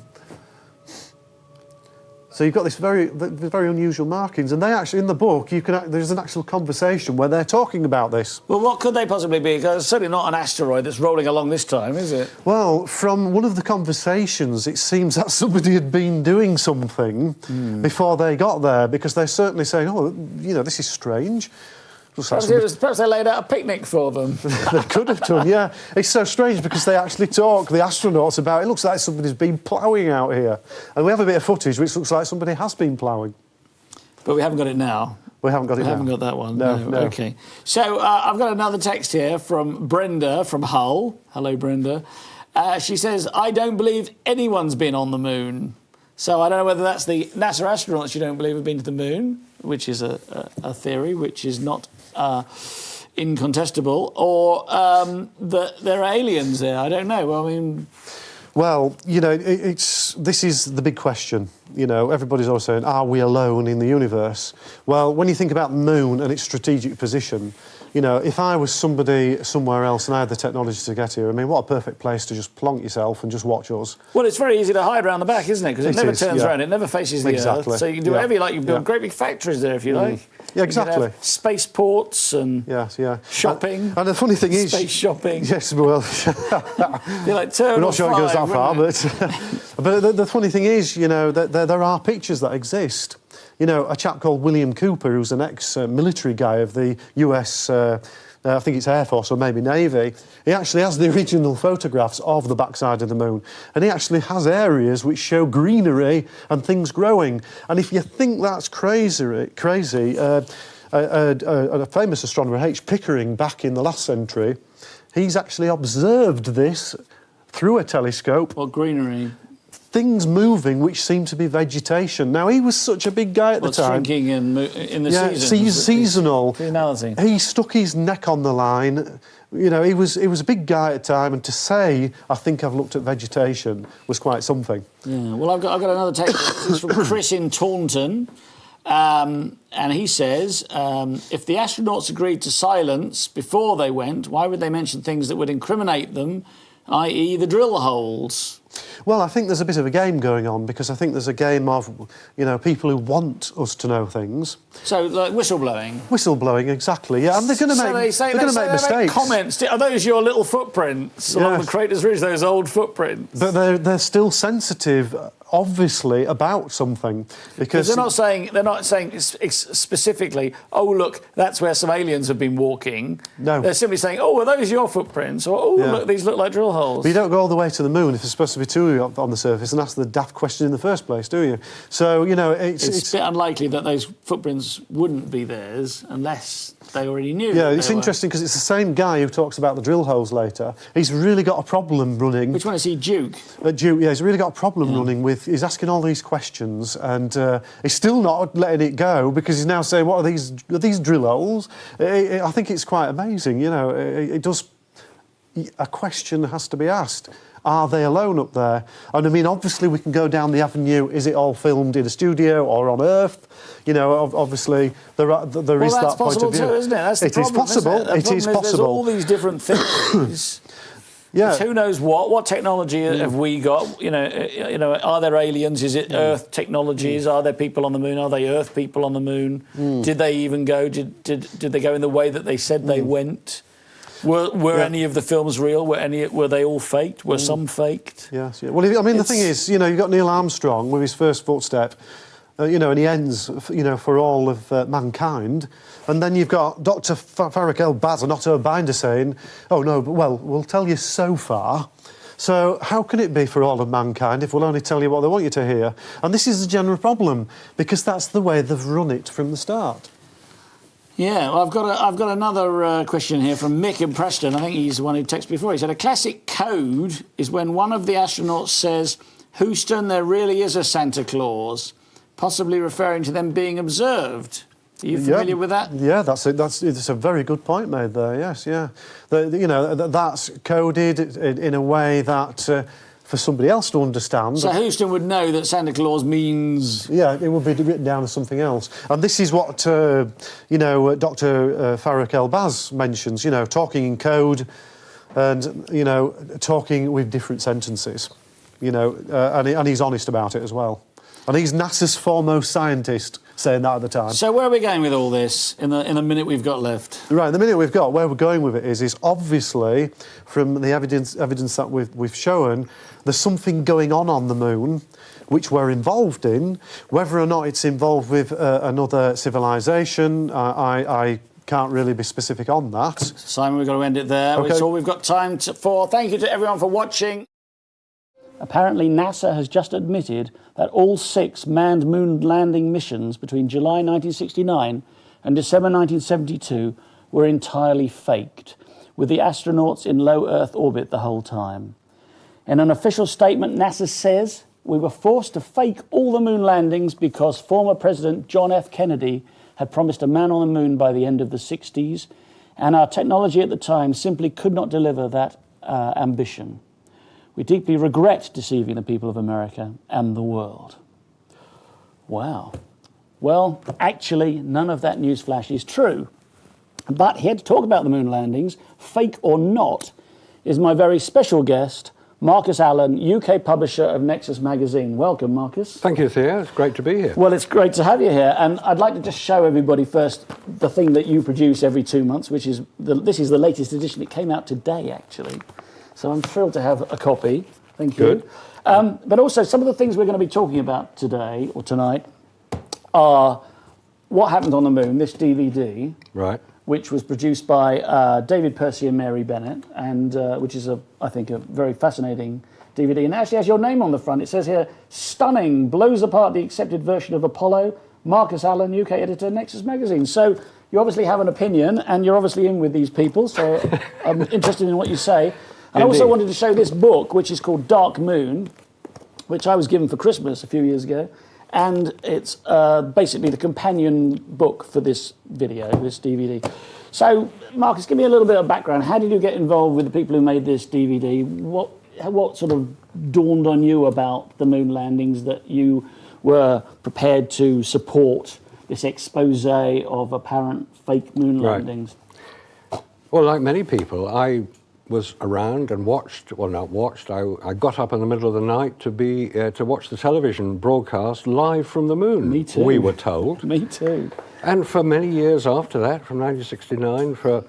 So you've got this very unusual markings, and they actually, in the book, there's an actual conversation where they're talking about this. Well, what could they possibly be? Because it's certainly not an asteroid that's rolling along this time, is it? Well, from one of the conversations, it seems that somebody had been doing something before they got there, because they're certainly saying, oh, this is strange. Perhaps they laid out a picnic for them. They could have done, yeah. It's so strange because they actually talk, the astronauts, about it looks like somebody's been ploughing out here. And we have a bit of footage which looks like somebody has been ploughing. But we haven't got it now. We haven't got it now. We haven't got that one. No. OK. So I've got another text here from Brenda from Hull. Hello, Brenda. She says, I don't believe anyone's been on the moon. So I don't know whether that's the NASA astronauts you don't believe have been to the moon, which is a theory which is not incontestable, or that there are aliens there. I don't know. I mean... Well, this is the big question. Everybody's always saying, are we alone in the universe? Well, when you think about the moon and its strategic position, if I was somebody somewhere else and I had the technology to get here, I mean, what a perfect place to just plonk yourself and just watch us. Well, it's very easy to hide around the back, isn't it? Because it never turns around, it never faces the Earth. So you can do whatever you like. You can build great big factories there if you like. Yeah, exactly. You can have space ports and shopping. And the funny thing is... Space shopping. Yes, well... You're like Terminal 5, we're not sure it goes that far, but the funny thing is, there are pictures that exist. A chap called William Cooper, who's an ex-military guy of the US, I think it's Air Force or maybe Navy, he actually has the original photographs of the backside of the moon. And he actually has areas which show greenery and things growing. And if you think that's crazy, a famous astronomer, H. Pickering, back in the last century, he's actually observed this through a telescope. What greenery? Things moving which seem to be vegetation. Now, he was such a big guy at the time. Shrinking in the season. Seasonal. Seasonality. He stuck his neck on the line. He was a big guy at the time, and to say, I think I've looked at vegetation, was quite something. Yeah, well, I've got another text. It's from Chris in Taunton. And he says, if the astronauts agreed to silence before they went, why would they mention things that would incriminate them, i.e. the drill holes? Well, I think there's a bit of a game going on, because I think there's a game of, people who want us to know things. So, like whistleblowing? Whistleblowing, exactly, yeah. And they're going to make mistakes. Make comments. Are those your little footprints along the Crater's Ridge, those old footprints? But they're still sensitive obviously about something, because they're not saying specifically, oh look, that's where some aliens have been walking. No, they're simply saying, oh, are those your footprints? Or oh, look, these look like drill holes. But you don't go all the way to the moon if there's supposed to be two on the surface and ask the daft question in the first place, do you? So you know, it's a bit unlikely that those footprints wouldn't be theirs unless they already knew. Yeah, it's interesting because it's the same guy who talks about the drill holes later. He's really got a problem running. Which one is he, Duke? Duke, yeah, he's really got a problem running with. He's asking all these questions and he's still not letting it go because he's now saying, "What are these? Are these drill holes?" I think it's quite amazing. You know, it does. A question has to be asked. Are they alone up there? And I mean, obviously, we can go down the avenue. Is it all filmed in a studio or on Earth? You know, obviously, there is that point of view. Well, that's possible too, isn't it? That's the problem, is possible. Isn't it? It is possible. There's all these different things. Yeah. Who knows what technology have we got? You know, are there aliens? Is it Earth technologies? Are there people on the moon? Are they Earth people on the moon? Did they even go? Did they go in the way that they said they went? Were any of the films real? Were they all faked? Were some faked? Yes. Yeah. Well, I mean, the thing is, you know, you've got Neil Armstrong with his first footstep, you know, and he ends, you know, for all of mankind. And then you've got Dr. Farrokh El-Baz and Otto Binder saying, oh, no, but, well, we'll tell you so far. So how can it be for all of mankind if we'll only tell you what they want you to hear? And this is the general problem, because that's the way they've run it from the start. Yeah, well, I've got another question here from Mick in Preston. I think he's the one who texted before. He said, a classic code is when one of the astronauts says, Houston, there really is a Santa Claus, possibly referring to them being observed. Are you familiar with that? Yeah, it's a very good point made there, yes, yeah. You know, that's coded in a way that... for somebody else to understand. So Houston would know that Santa Claus means... Yeah, it would be written down as something else. And this is what, you know, Dr. Farrokh El-Baz mentions, you know, talking in code and, you know, talking with different sentences, you know, and he's honest about it as well. And he's NASA's foremost scientist saying that at the time. So where are we going with all this in the minute we've got left? Right, the minute we've got, where we're going with it is obviously, from the evidence that we've shown, there's something going on the moon which we're involved in. Whether or not it's involved with another civilization, I can't really be specific on that. Simon, we've got to end it there. Okay. That's all we've got time for. Thank you to everyone for watching. Apparently, NASA has just admitted that all 6 manned moon landing missions between July 1969 and December 1972 were entirely faked, with the astronauts in low Earth orbit the whole time. In an official statement, NASA says, we were forced to fake all the moon landings because former President John F. Kennedy had promised a man on the moon by the end of the 60s, and our technology at the time simply could not deliver that ambition. We deeply regret deceiving the people of America and the world. Wow. Well, actually, none of that newsflash is true. But here to talk about the moon landings, fake or not, is my very special guest, Marcus Allen, UK publisher of Nexus magazine. Welcome, Marcus. Thank you, Theo. It's great to be here. Well, it's great to have you here. And I'd like to just show everybody first the thing that you produce every 2 months, which is, this is the latest edition. It came out today, actually. So I'm thrilled to have a copy. Thank you. Good. But also, some of the things we're going to be talking about today or tonight are What Happened on the Moon, this DVD, Right. which was produced by David Percy and Mary Bennett, and which is, I think, a very fascinating DVD. And it actually has your name on the front. It says here, stunning, blows apart the accepted version of Apollo, Marcus Allen, UK editor, Nexus magazine. So you obviously have an opinion, and you're obviously in with these people, so I'm interested in what you say. And I also wanted to show this book, which is called Dark Moon, which I was given for Christmas a few years ago. And it's basically the companion book for this video, this DVD. So, Marcus, give me a little bit of background. How did you get involved with the people who made this DVD? What sort of dawned on you about the moon landings that you were prepared to support this expose of apparent fake moon landings? Well, like many people, I was around and watched, well, not watched, I got up in the middle of the night to watch the television broadcast live from the moon. Me too. We were told. Me too. And for many years after that, from 1969, for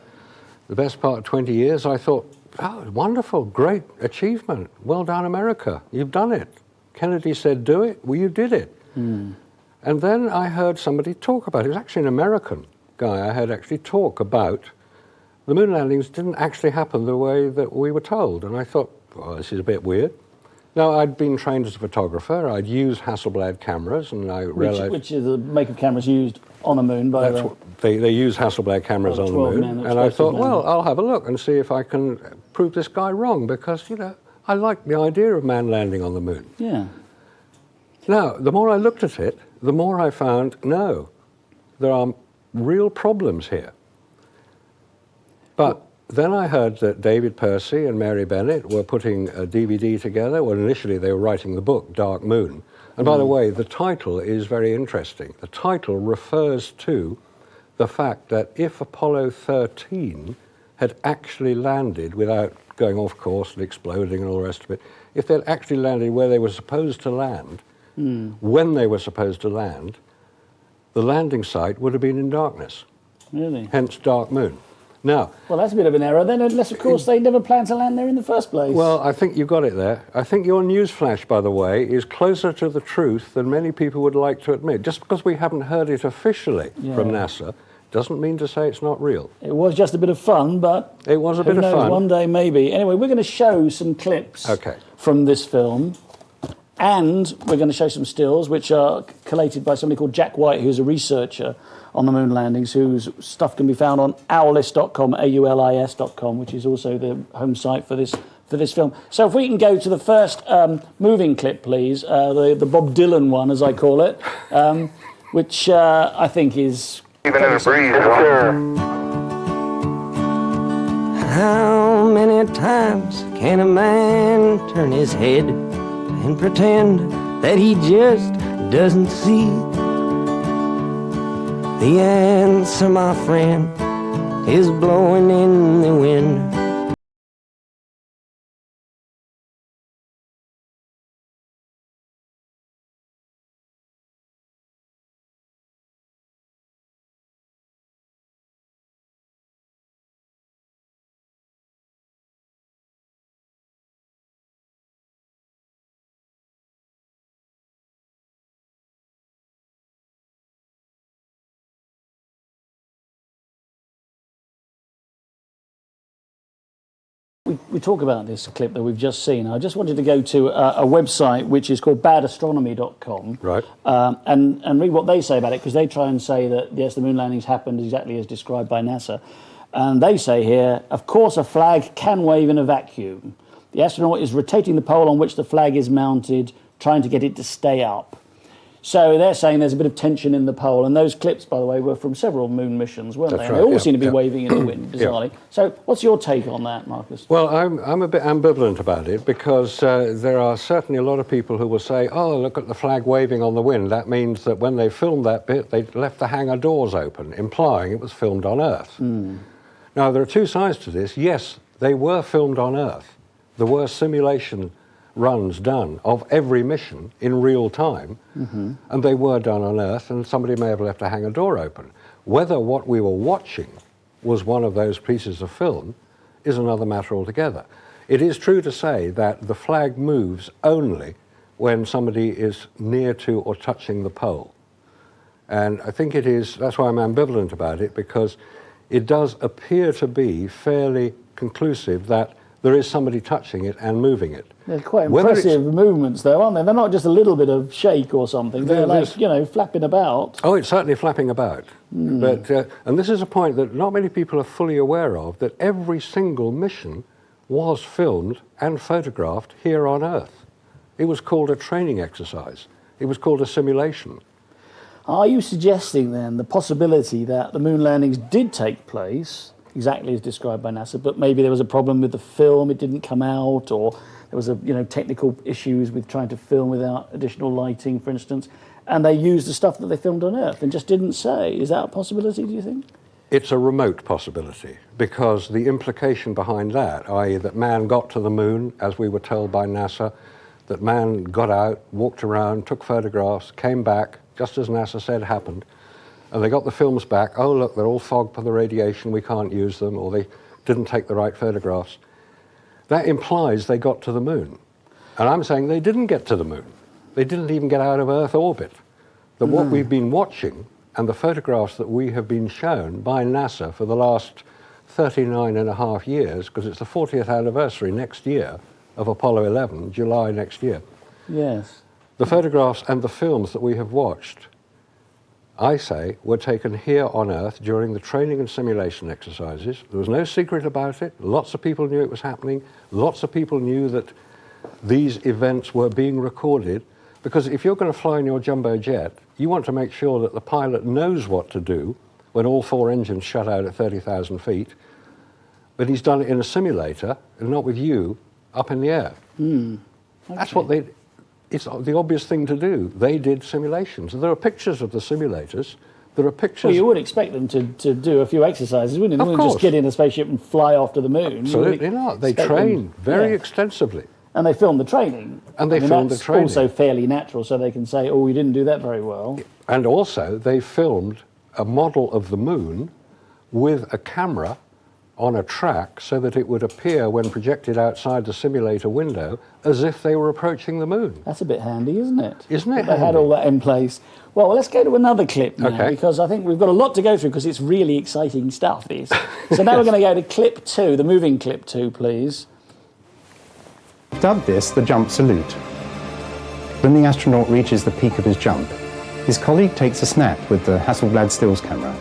the best part of 20 years, I thought, oh, wonderful, great achievement. Well done, America. You've done it. Kennedy said, do it. Well, you did it. And then I heard somebody talk about it. It was actually an American guy I heard actually talk about the moon landings didn't actually happen the way that we were told. And I thought, well, this is a bit weird. Now, I'd been trained as a photographer. I'd used Hasselblad cameras, and I realized... Which is the make of cameras used on the moon by the... They use Hasselblad cameras on the moon. And I thought, well, I'll have a look and see if I can prove this guy wrong, because, you know, I like the idea of man landing on the moon. Yeah. Now, the more I looked at it, the more I found, no, there are real problems here. But then I heard that David Percy and Mary Bennett were putting a DVD together. Well, initially they were writing the book, Dark Moon. And by the way, the title is very interesting. The title refers to the fact that if Apollo 13 had actually landed without going off course and exploding and all the rest of it, if they'd actually landed where they were supposed to land, when they were supposed to land, the landing site would have been in darkness. Really? Hence Dark Moon. Now, well, that's a bit of an error then, unless, of course, they never planned to land there in the first place. Well, I think you got it there. I think your news flash, by the way, is closer to the truth than many people would like to admit. Just because we haven't heard it officially from NASA doesn't mean to say it's not real. It was just a bit of fun, but it was a bit of fun. One day, maybe. Anyway, we're going to show some clips from this film, and we're going to show some stills, which are collated by somebody called Jack White, who's a researcher on the moon landings, whose stuff can be found on owlis.com, AULIS.com, which is also the home site for this film. So if we can go to the first moving clip, please, the Bob Dylan one, as I call it, which I think is... Even in a breeze. How many times can a man turn his head and pretend that he just doesn't see? The answer, my friend, is blowing in the wind. We talk about this clip that we've just seen. I just wanted to go to a website which is called badastronomy.com, right, and read what they say about it, because they try and say that, yes, the moon landings happened exactly as described by NASA. And they say here, of course a flag can wave in a vacuum. The astronaut is rotating the pole on which the flag is mounted, trying to get it to stay up. So they're saying there's a bit of tension in the pole, and those clips, by the way, were from several moon missions, weren't they? That's And right, they all seem to be waving in the wind, bizarrely. Yeah. So what's your take on that, Marcus? Well, I'm a bit ambivalent about it, because there are certainly a lot of people who will say, oh, look at the flag waving on the wind. That means that when they filmed that bit, they left the hangar doors open, implying it was filmed on Earth. Now, there are two sides to this. Yes, they were filmed on Earth. There were simulation runs done of every mission in real time, and they were done on Earth, and somebody may have left a hangar door open. Whether what we were watching was one of those pieces of film is another matter altogether. It is true to say that the flag moves only when somebody is near to or touching the pole. And I think it is, that's why I'm ambivalent about it, because it does appear to be fairly conclusive that there is somebody touching it and moving it. They're quite impressive movements, though, aren't they? They're not just a little bit of shake or something. They're like, you know, flapping about. Oh, it's certainly flapping about. But, and this is a point that not many people are fully aware of, that every single mission was filmed and photographed here on Earth. It was called a training exercise. It was called a simulation. Are you suggesting, then, the possibility that the moon landings did take place exactly as described by NASA, but maybe there was a problem with the film, it didn't come out, or there was technical issues with trying to film without additional lighting, for instance, and they used the stuff that they filmed on Earth and just didn't say? Is that a possibility, do you think? It's a remote possibility, because the implication behind that, i.e. that man got to the moon, as we were told by NASA, that man got out, walked around, took photographs, came back, just as NASA said happened, and they got the films back. Oh, look, they're all fogged for the radiation, we can't use them, or they didn't take the right photographs. That implies they got to the moon. And I'm saying they didn't get to the moon. They didn't even get out of Earth orbit. That what we've been watching and the photographs that we have been shown by NASA for the last 39 and a half years, because it's the 40th anniversary next year of Apollo 11, July next year. Yes. The photographs and the films that we have watched, I say, were taken here on Earth during the training and simulation exercises. There was no secret about it. Lots of people knew it was happening. Lots of people knew that these events were being recorded, because if you're going to fly in your jumbo jet, you want to make sure that the pilot knows what to do when all 4 engines shut out at 30,000 feet, but he's done it in a simulator and not with you up in the air. Okay. That's what it's the obvious thing to do. They did simulations. There are pictures of the simulators. There are pictures... Well, you would expect them to do a few exercises, wouldn't you? They wouldn't just get in a spaceship and fly off to the moon. Absolutely not. They train very extensively. And they film the training. And they film the training. That's also fairly natural, so they can say, oh, we didn't do that very well. And also, they filmed a model of the moon with a camera on a track so that it would appear when projected outside the simulator window as if they were approaching the moon. That's a bit handy, isn't it? Isn't it? They had all that in place. Well, let's go to another clip now, because I think we've got a lot to go through, because it's really exciting stuff, this. So now we're going to go to clip 2, the moving clip 2, please. Dubbed this the jump salute. When the astronaut reaches the peak of his jump, his colleague takes a snap with the Hasselblad stills camera.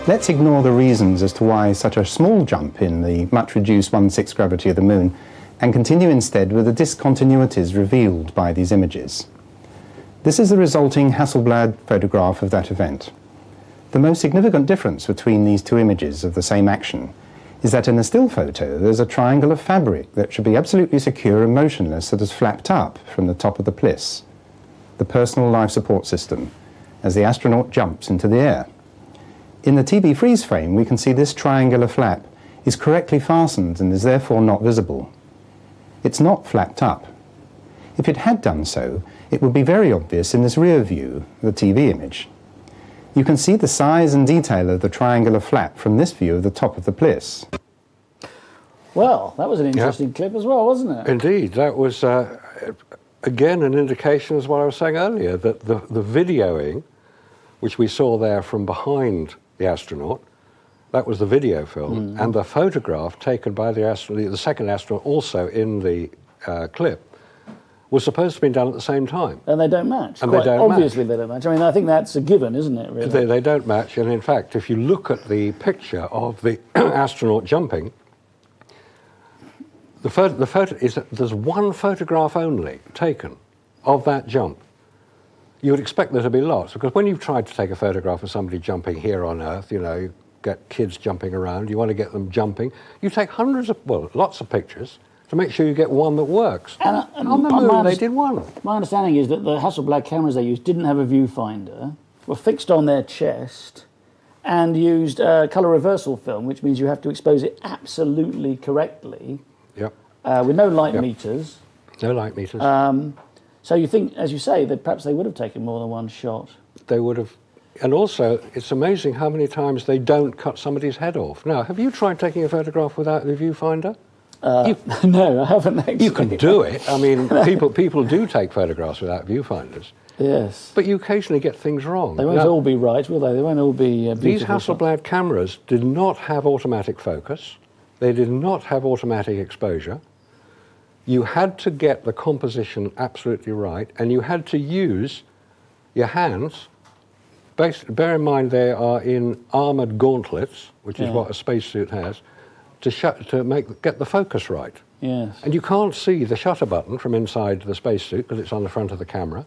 Let's ignore the reasons as to why such a small jump in the much reduced 1/6 gravity of the moon, and continue instead with the discontinuities revealed by these images. This is the resulting Hasselblad photograph of that event. The most significant difference between these two images of the same action is that in the still photo there's a triangle of fabric that should be absolutely secure and motionless that has flapped up from the top of the plis, the personal life support system, as the astronaut jumps into the air. In the TV freeze frame, we can see this triangular flap is correctly fastened and is therefore not visible. It's not flapped up. If it had done so, it would be very obvious in this rear view, the TV image. You can see the size and detail of the triangular flap from this view of the top of the plis. Well, that was an interesting clip as well, wasn't it? Indeed. That was, again, an indication, as what I was saying earlier, that the videoing, which we saw there from behind the astronaut, that was the video film, and the photograph taken by the second astronaut, also in the clip, was supposed to be done at the same time. And they don't match. And Quite they don't obviously match. they don't match. I mean, I think that's a given, isn't it, really? They don't match, and in fact, if you look at the picture of the astronaut jumping, the photo is that there's one photograph only taken of that jump. You would expect there to be lots, because when you've tried to take a photograph of somebody jumping here on Earth, you know, you get kids jumping around, you want to get them jumping, you take lots of pictures to make sure you get one that works. And on the moon, they did one. My understanding is that the Hasselblad cameras they used didn't have a viewfinder, were fixed on their chest, and used colour reversal film, which means you have to expose it absolutely correctly, with no light meters. No light meters. So you think, as you say, that perhaps they would have taken more than one shot. They would have. And also, it's amazing how many times they don't cut somebody's head off. Now, have you tried taking a photograph without the viewfinder? No, I haven't actually. You can do it. I mean, people do take photographs without viewfinders. Yes. But you occasionally get things wrong. They won't all be right, will they? They won't all be beautiful. These Hasselblad cameras did not have automatic focus. They did not have automatic exposure. You had to get the composition absolutely right, and you had to use your hands. Bear in mind they are in armoured gauntlets, which is what a spacesuit has, to get the focus right. Yes. And you can't see the shutter button from inside the spacesuit because it's on the front of the camera,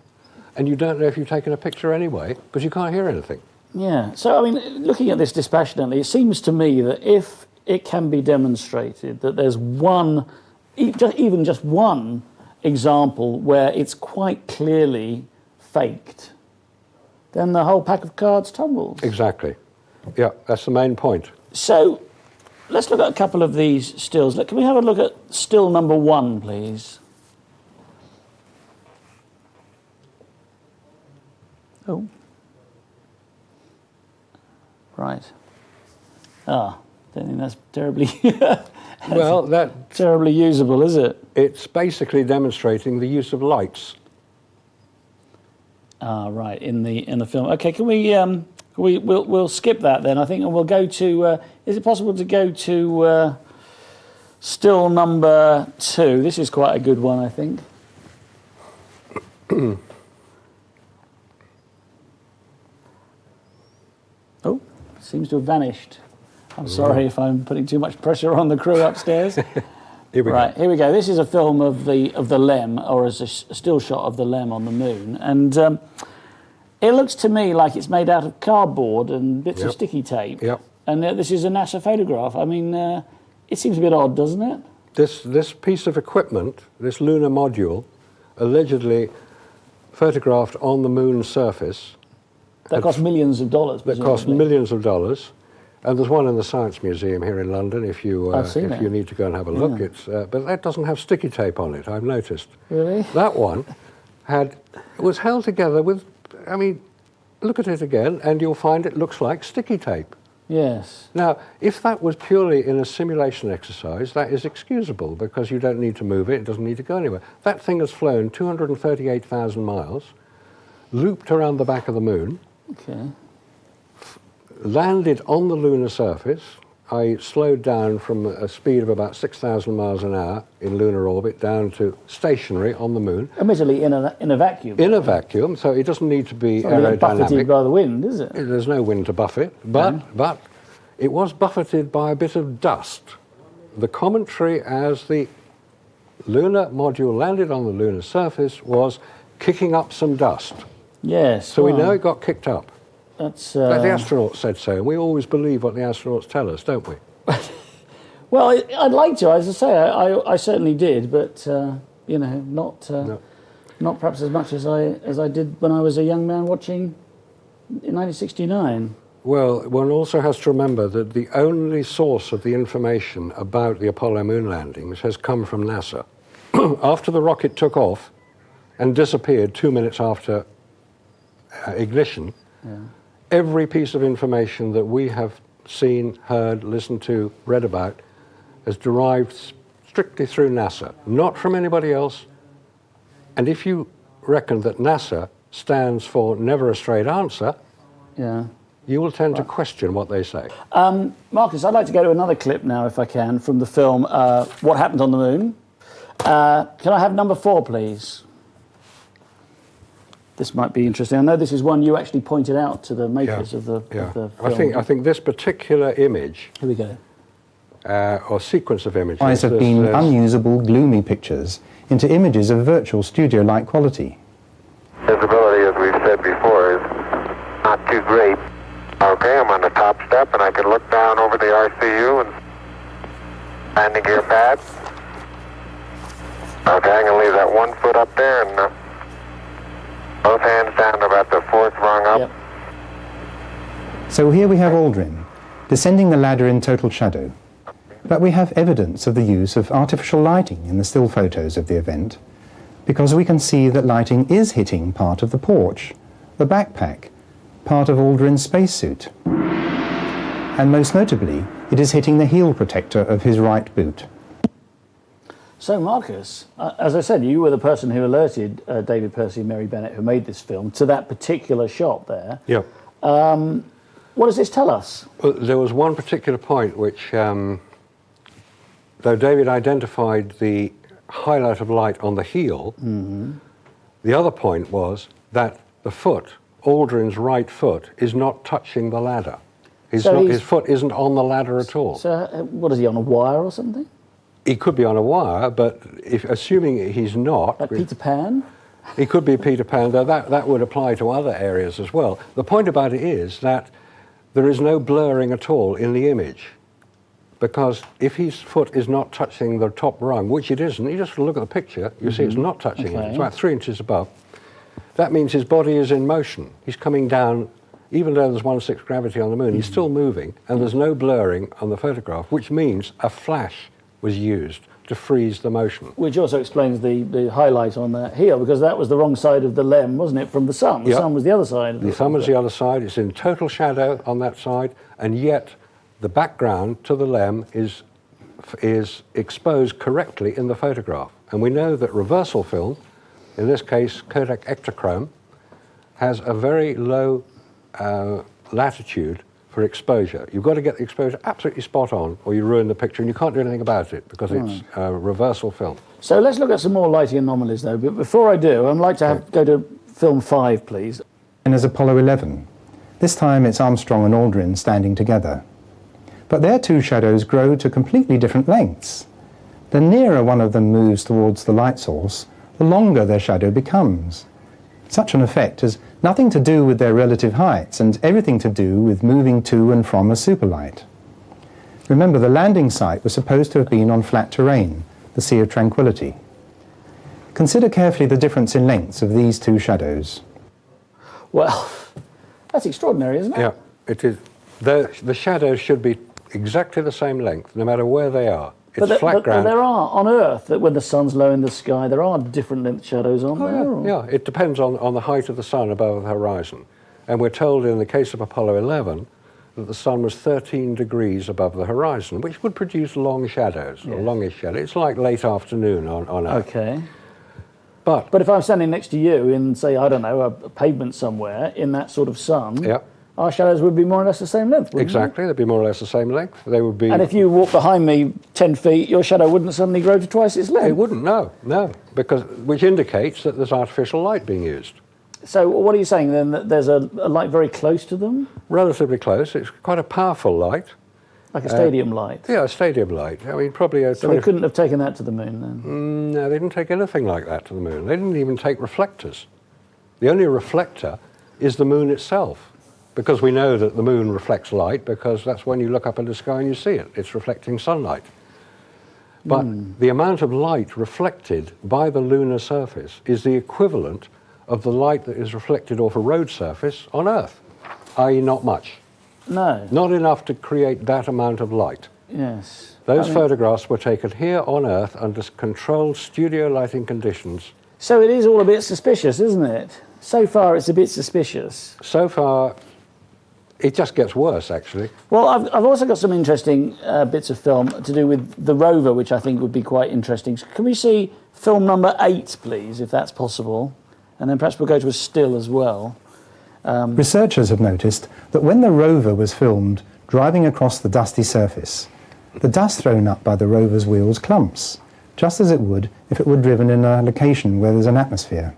and you don't know if you've taken a picture anyway because you can't hear anything. Yeah. So, I mean, looking at this dispassionately, it seems to me that if it can be demonstrated that there's even just one example where it's quite clearly faked, then the whole pack of cards tumbles. Exactly. Yeah, that's the main point. So let's look at a couple of these stills. Can we have a look at still number 1, please? Oh. Right. Don't think that's terribly... terribly usable, is it? It's basically demonstrating the use of lights. Ah, right, in the film. Okay, can we'll skip that then, I think, and we'll go to. Is it possible to go to still number 2? This is quite a good one, I think. Oh, seems to have vanished. I'm sorry if I'm putting too much pressure on the crew upstairs. Here we Right, go. here we go. This is a film of the LEM, or as a still shot of the LEM on the moon, and it looks to me like it's made out of cardboard and bits of sticky tape. Yep. And this is a NASA photograph. I mean, it seems a bit odd, doesn't it? This piece of equipment, this lunar module, allegedly photographed on the moon's surface. That cost millions of dollars. That cost millions of dollars. And there's one in the Science Museum here in London if you need to go and have a look. It's, but that doesn't have sticky tape on it, I've noticed. Really? That one was held together with, I mean, look at it again and you'll find it looks like sticky tape. Yes. Now, if that was purely in a simulation exercise, that is excusable because you don't need to move it, it doesn't need to go anywhere. That thing has flown 238,000 miles, looped around the back of the moon, Okay. landed on the lunar surface. I slowed down from a speed of about 6,000 miles an hour in lunar orbit down to stationary on the moon. Admittedly, in a vacuum. In a vacuum, so it doesn't need to be aerodynamic. Buffeted by the wind, is it? There's no wind to buffet, but it was buffeted by a bit of dust. The commentary as the lunar module landed on the lunar surface was kicking up some dust. Yes. So we know it got kicked up. That's. The astronauts said so, and we always believe what the astronauts tell us, don't we? Well, I'd like to, as I say, I certainly did, but you know, not perhaps as much as I did when I was a young man watching in 1969. Well, one also has to remember that the only source of the information about the Apollo moon landings has come from NASA. After the rocket took off and disappeared 2 minutes after ignition, every piece of information that we have seen, heard, listened to, read about is derived strictly through NASA, not from anybody else. And if you reckon that NASA stands for never a straight answer, you will tend to question what they say. Marcus, I'd like to go to another clip now, if I can, from the film What Happened on the Moon. Can I have number 4, please? This might be interesting. I know this is one you actually pointed out to the makers of the film. I think this particular image, Here we go. or sequence of images, Eyes have been unusable, gloomy pictures into images of virtual studio-like quality. Visibility, as we've said before, is not too great. Okay, I'm on the top step, and I can look down over the RCU and landing gear pad. Okay, I'm going to leave that 1 foot up there and both hands down to about the 4th rung up. Yep. So here we have Aldrin, descending the ladder in total shadow. But we have evidence of the use of artificial lighting in the still photos of the event, because we can see that lighting is hitting part of the porch, the backpack, part of Aldrin's spacesuit. And most notably, it is hitting the heel protector of his right boot. So, Marcus, as I said, you were the person who alerted David Percy and Mary Bennett, who made this film, to that particular shot there. Yeah. What does this tell us? Well, there was one particular point which, though David identified the highlight of light on the heel, the other point was that the foot, Aldrin's right foot, is not touching the ladder. His foot isn't on the ladder at all. So, what is he, on a wire or something? He could be on a wire, but assuming he's not... Like Peter Pan? He could be Peter Pan, though that would apply to other areas as well. The point about it is that there is no blurring at all in the image, because if his foot is not touching the top rung, which it isn't, you just look at the picture, you see it's not touching it, it's about 3 inches above. That means his body is in motion. He's coming down, even though there's 1/6 gravity on the moon, he's still moving, and there's no blurring on the photograph, which means a flash was used to freeze the motion. Which also explains the highlight on that heel, because that was the wrong side of the LEM, wasn't it, from the sun? The sun was the other side. The sun was the other side. It's in total shadow on that side, and yet the background to the LEM is exposed correctly in the photograph. And we know that reversal film, in this case Kodak Ektachrome, has a very low latitude for exposure. You've got to get the exposure absolutely spot on or you ruin the picture, and you can't do anything about it because it's reversal film. So let's look at some more lighting anomalies though, but before I do, I'd like to go to film 5, please. And as Apollo 11. This time it's Armstrong and Aldrin standing together. But their two shadows grow to completely different lengths. The nearer one of them moves towards the light source, the longer their shadow becomes. Such an effect has nothing to do with their relative heights and everything to do with moving to and from a superlight. Remember, the landing site was supposed to have been on flat terrain, the Sea of Tranquility. Consider carefully the difference in lengths of these two shadows. Well, that's extraordinary, isn't it? Yeah, it is. The shadows should be exactly the same length, no matter where they are. It's flat ground. But there are, on Earth, that when the sun's low in the sky, there are different length shadows, aren't there? Yeah, it depends on the height of the sun above the horizon. And we're told in the case of Apollo 11 that the sun was 13 degrees above the horizon, which would produce long shadows, or longish shadows. It's like late afternoon on Earth. Okay. But if I'm standing next to you in, say, I don't know, a pavement somewhere, in that sort of sun, our shadows would be more or less the same length, wouldn't exactly, they'd be more or less the same length. They would be. And if you walk behind me 10 feet, your shadow wouldn't suddenly grow to twice its length? It wouldn't, no, because which indicates that there's artificial light being used. So what are you saying then, that there's a light very close to them? Relatively close. It's quite a powerful light. Like a stadium light? Yeah, a stadium light. I mean, probably a... So they couldn't have taken that to the moon then? No, they didn't take anything like that to the moon. They didn't even take reflectors. The only reflector is the moon itself, because we know that the moon reflects light, because that's when you look up in the sky and you see it. It's reflecting sunlight. But the amount of light reflected by the lunar surface is the equivalent of the light that is reflected off a road surface on Earth, i.e. not much. No. Not enough to create that amount of light. Yes. Those photographs were taken here on Earth under controlled studio lighting conditions. So it is all a bit suspicious, isn't it? So far it's a bit suspicious. So far, it just gets worse, actually. Well, I've also got some interesting bits of film to do with the rover, which I think would be quite interesting. So can we see film number 8, please, if that's possible? And then perhaps we'll go to a still as well. Researchers have noticed that when the rover was filmed driving across the dusty surface, the dust thrown up by the rover's wheels clumps, just as it would if it were driven in a location where there's an atmosphere.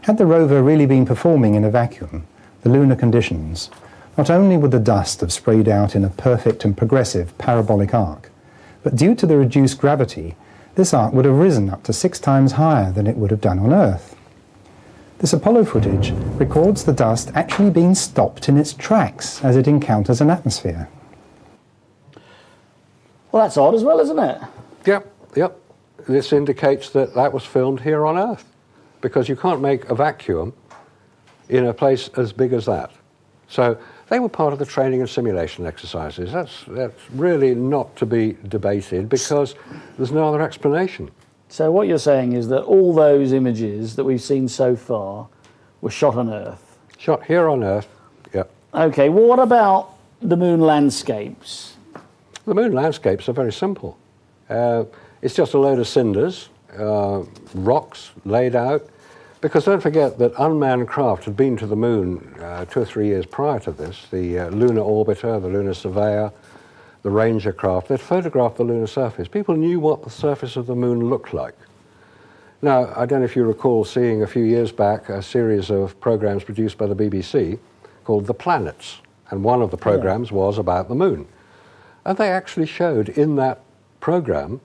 Had the rover really been performing in a vacuum, the lunar conditions, not only would the dust have sprayed out in a perfect and progressive parabolic arc, but due to the reduced gravity, this arc would have risen up to 6 times higher than it would have done on Earth. This Apollo footage records the dust actually being stopped in its tracks as it encounters an atmosphere. Well, that's odd as well, isn't it? Yep. This indicates that that was filmed here on Earth, because you can't make a vacuum in a place as big as that. So they were part of the training and simulation exercises. That's really not to be debated, because there's no other explanation. So what you're saying is that all those images that we've seen so far were shot on Earth? Shot here on Earth, yep. OK, well, what about the moon landscapes? The moon landscapes are very simple. It's just a load of cinders, rocks laid out, because don't forget that unmanned craft had been to the moon 2 or 3 years prior to this, the lunar orbiter, the lunar surveyor, the Ranger craft. They'd photographed the lunar surface. People knew what the surface of the moon looked like. Now, I don't know if you recall seeing a few years back a series of programs produced by the BBC called The Planets, and one of the programs was about the moon. And they actually showed in that program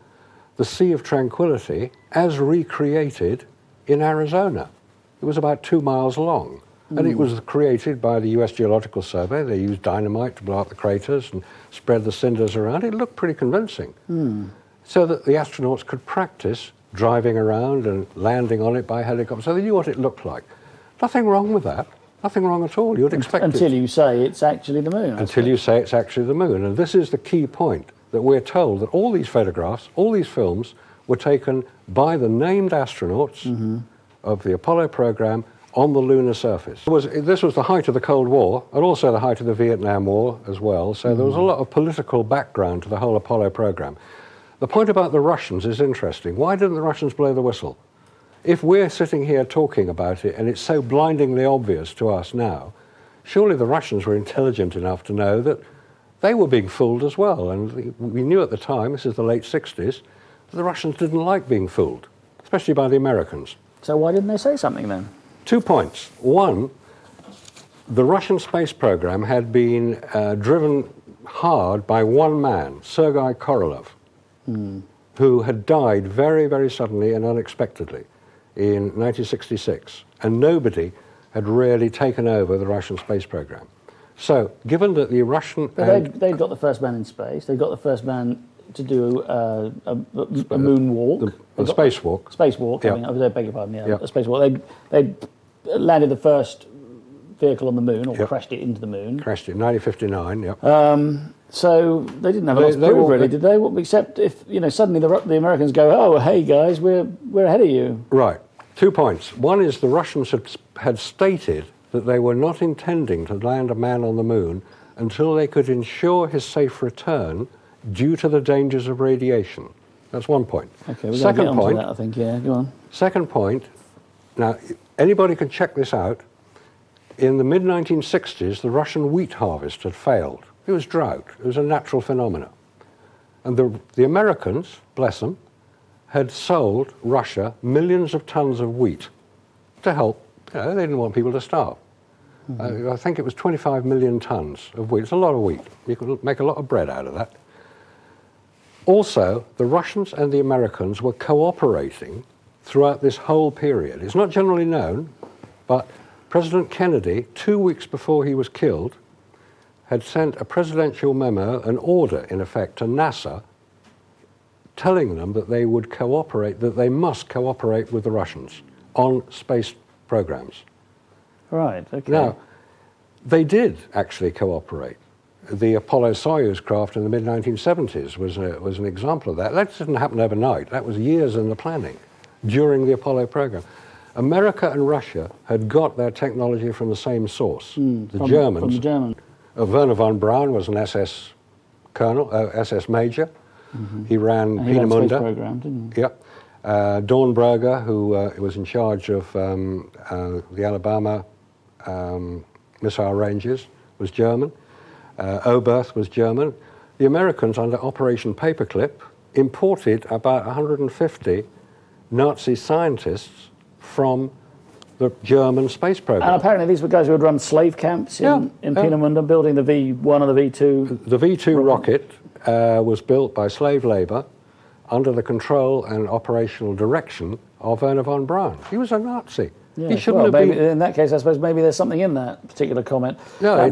the Sea of Tranquility as recreated in Arizona. It was about 2 miles long. And it was created by the US Geological Survey. They used dynamite to blow up the craters and spread the cinders around. It looked pretty convincing. So that the astronauts could practice driving around and landing on it by helicopter. So they knew what it looked like. Nothing wrong with that. Nothing wrong at all. You'd expect it. Until you say it's actually the moon. Until you say it's actually the moon. And this is the key point, that we're told that all these photographs, all these films, were taken by the named astronauts of the Apollo program on the lunar surface. This was the height of the Cold War, and also the height of the Vietnam War as well, so there was a lot of political background to the whole Apollo program. The point about the Russians is interesting. Why didn't the Russians blow the whistle? if we're sitting here talking about it and it's so blindingly obvious to us now, surely the Russians were intelligent enough to know that they were being fooled as well. And we knew at the time, this is the late 60s, that the Russians didn't like being fooled, especially by the Americans. So why didn't they say something then? 2 points. One, the Russian space program had been driven hard by one man, Sergei Korolev, who had died very, very suddenly and unexpectedly in 1966. And nobody had really taken over the Russian space program. So, given that the Russian... But they'd got the first man in space. They got the first man to do a moonwalk. The spacewalk. Spacewalk, yeah. I beg your pardon, yeah. Yeah. A spacewalk. They landed the first vehicle on the moon, or Yep. crashed it into the moon. Crashed it in 1959, yeah. So they didn't have a lot to prove, really, did they? Except if, suddenly the Americans go, oh, hey, guys, we're ahead of you. Right. 2 points. One is the Russians had stated that they were not intending to land a man on the moon until they could ensure his safe return due to the dangers of radiation. That's 1 point. Okay, we're going to get onto that, I think, yeah, go on. Second point, now, anybody can check this out. In the mid-1960s, the Russian wheat harvest had failed. It was drought. It was a natural phenomenon. And the Americans, bless them, had sold Russia millions of tons of wheat to help. They didn't want people to starve. I think it was 25 million tons of wheat. It's a lot of wheat. You could make a lot of bread out of that. Also, the Russians and the Americans were cooperating throughout this whole period. It's not generally known, but President Kennedy, 2 weeks before he was killed, had sent a presidential memo, an order, in effect, to NASA, telling them that they would cooperate, that they must cooperate with the Russians on space programs. Right, okay. Now, they did actually cooperate. The Apollo-Soyuz craft in the mid-1970s was an example of that. That didn't happen overnight. That was years in the planning during the Apollo program. America and Russia had got their technology from the same source. The Germans. From the German. Werner von Braun was an SS colonel, SS major. He ran He ran the space Peenemünde. program, didn't he? Yep. Dornberger, who was in charge of the Alabama missile ranges, was German. Oberth was German. The Americans, under Operation Paperclip, imported about 150 Nazi scientists from the German space program. And apparently these were guys who had run slave camps in Peenemünde, building the V1 and the V2. The V2 rocket was built by slave labor under the control and operational direction of Werner von Braun. He was a Nazi. Yeah, He shouldn't have been. in that case, I suppose maybe there's something in that particular comment. No, I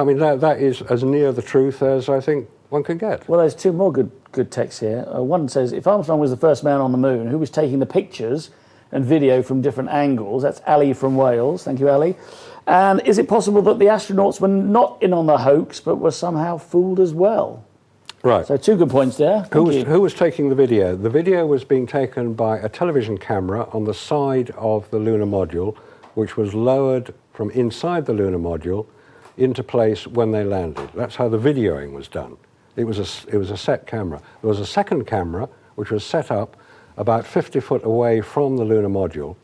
mean, that is as near the truth as I think one can get. Well, there's two more good texts here. One says, if Armstrong was the first man on the moon, who was taking the pictures and video from different angles? That's Ali from Wales. Thank you, Ali. And is it possible that the astronauts were not in on the hoax, but were somehow fooled as well? Right. So 2 good points there. Who was taking the video? The video was being taken by a television camera on the side of the lunar module, which was lowered from inside the lunar module into place when they landed. That's how the videoing was done. It was a set camera. There was a second camera which was set up about 50 foot away from the lunar module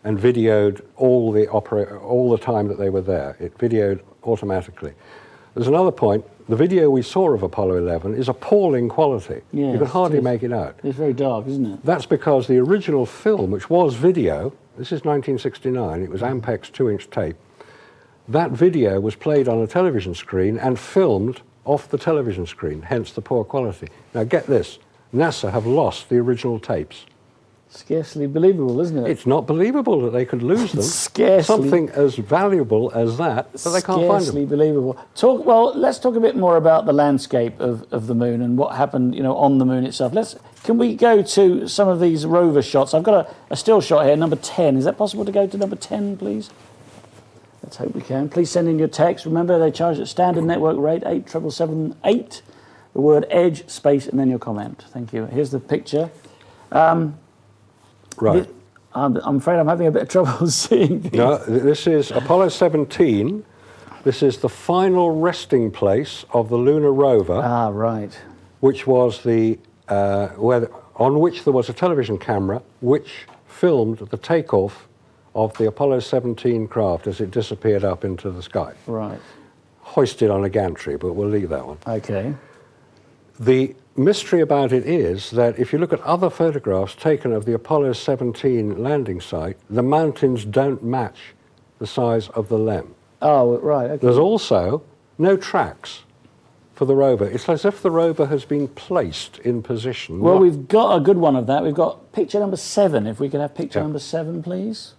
and videoed all the time that they were there. It videoed automatically. There's another point. The video we saw of Apollo 11 is appalling quality. Yes, you can hardly make it out. It's very dark, isn't it? That's because the original film, which was video, this is 1969, it was Ampex 2-inch tape, that video was played on a television screen and filmed off the television screen, hence the poor quality. Now get this, NASA have lost the original tapes. Scarcely believable, isn't it? It's not believable that they could lose them. Scarcely. Something as valuable as that, but they can't find Scarcely them. believable. Let's talk a bit more about the landscape of the moon and what happened, on the moon itself. Can we go to some of these rover shots? I've got a still shot here, number 10. Is that possible to go to number 10, please? Let's hope we can. Please send in your text. Remember, they charge at standard network rate, 87778. The word edge, space, and then your comment. Thank you. Here's the picture. Right. I'm afraid I'm having a bit of trouble seeing these. No, this is Apollo 17. This is the final resting place of the lunar rover. Ah, right. Which was on which there was a television camera which filmed the takeoff of the Apollo 17 craft as it disappeared up into the sky. Right. Hoisted on a gantry, but we'll leave that one. Okay. The mystery about it is that if you look at other photographs taken of the Apollo 17 landing site, the mountains don't match the size of the LEM. Oh, right. Okay. There's also no tracks for the rover. It's as if the rover has been placed in position. Well, we've got a good one of that. We've got picture number 7. If we could have picture Yeah. number 7, please.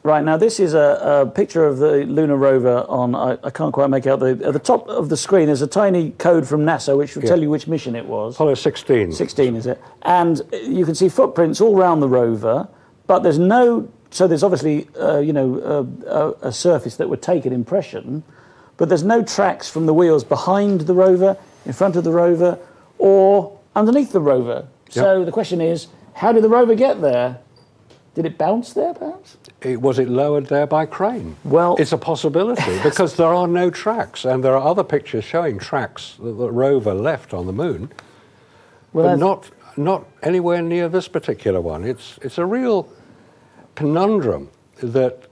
Right, now this is a picture of the lunar rover on, I can't quite make out, at the top of the screen there's a tiny code from NASA which will tell you which mission it was. Apollo 16. 16, is it? And you can see footprints all around the rover, but there's no, so there's obviously, a surface that would take an impression, but there's no tracks from the wheels behind the rover, in front of the rover, or underneath the rover. So the question is, how did the rover get there? Did it bounce there, perhaps? Was it lowered there by crane? Well, it's a possibility because there are no tracks, and there are other pictures showing tracks that the rover left on the moon, but not anywhere near this particular one. It's a real conundrum that.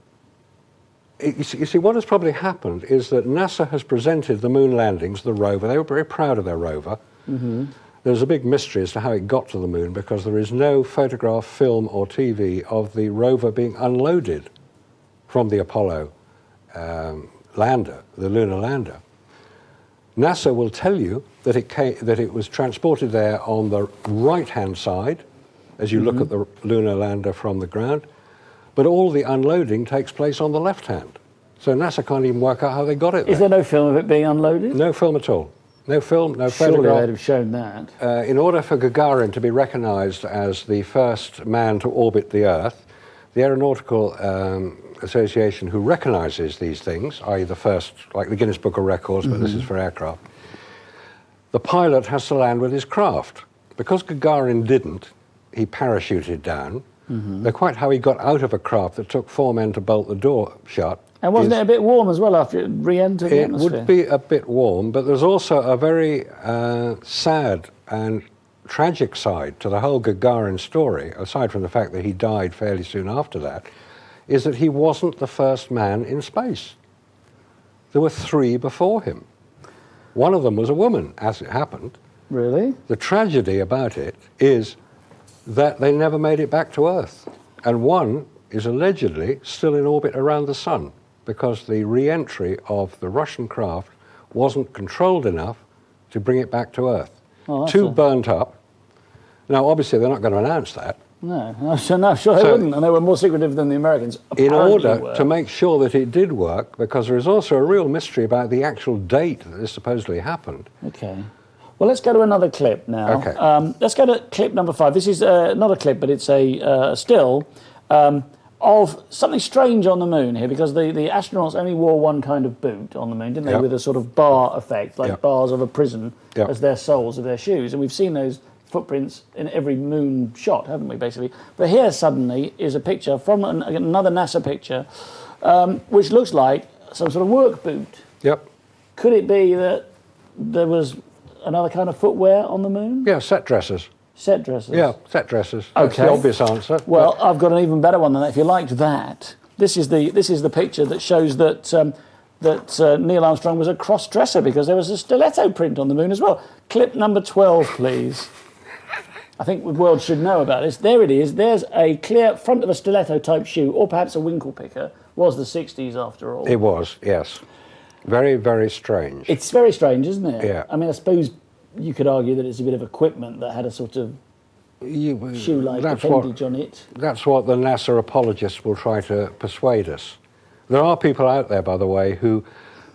You see, what has probably happened is that NASA has presented the moon landings, the rover. They were very proud of their rover. Mm-hmm. There's a big mystery as to how it got to the moon because there is no photograph, film or TV of the rover being unloaded from the Apollo lander, the lunar lander. NASA will tell you that it was transported there on the right-hand side as you look at the lunar lander from the ground, but all the unloading takes place on the left hand. So NASA can't even work out how they got it there. Is there no film of it being unloaded? No film at all. No film, no Surely photograph. they'd have shown that. In order for Gagarin to be recognized as the first man to orbit the Earth, the Aeronautical Association, who recognizes these things, i.e. the first, like the Guinness Book of Records, but this is for aircraft, the pilot has to land with his craft. Because Gagarin didn't, he parachuted down. They're quite how he got out of a craft that took 4 men to bolt the door shut. And wasn't it a bit warm as well after it re-entered the atmosphere? It would be a bit warm, but there's also a very sad and tragic side to the whole Gagarin story, aside from the fact that he died fairly soon after that, is that he wasn't the first man in space. There were 3 before him. One of them was a woman, as it happened. Really? The tragedy about it is that they never made it back to Earth. And one is allegedly still in orbit around the sun because the re-entry of the Russian craft wasn't controlled enough to bring it back to Earth. Oh, 2 burnt up. Now, obviously, they're not going to announce that. No, sure they wouldn't, and they were more secretive than the Americans. In order were. to make sure that it did work, because there is also a real mystery about the actual date that this supposedly happened. Okay. Well, let's go to another clip now. Okay. Let's go to clip number 5. This is not a clip, but it's a still of something strange on the moon here, because the astronauts only wore one kind of boot on the moon, didn't they, with a sort of bar effect, like bars of a prison as their soles of their shoes. And we've seen those footprints in every moon shot, haven't we, basically? But here suddenly is a picture from another NASA picture, which looks like some sort of work boot. Yep. Could it be that there was another kind of footwear on the moon? Yeah, set dressers. Set dressers? Yeah, set dressers. That's the obvious answer. Well, I've got an even better one than that. If you liked that, this is the picture that shows that Neil Armstrong was a cross-dresser because there was a stiletto print on the moon as well. Clip number 12, please. I think the world should know about this. There it is. There's a clear front of a stiletto-type shoe, or perhaps a winkle picker. Was the 60s, after all. It was, yes. Very, very strange. It's very strange, isn't it? Yeah. I mean, I suppose you could argue that it's a bit of equipment that had a sort of shoe-like appendage on it. That's what the NASA apologists will try to persuade us. There are people out there, by the way, who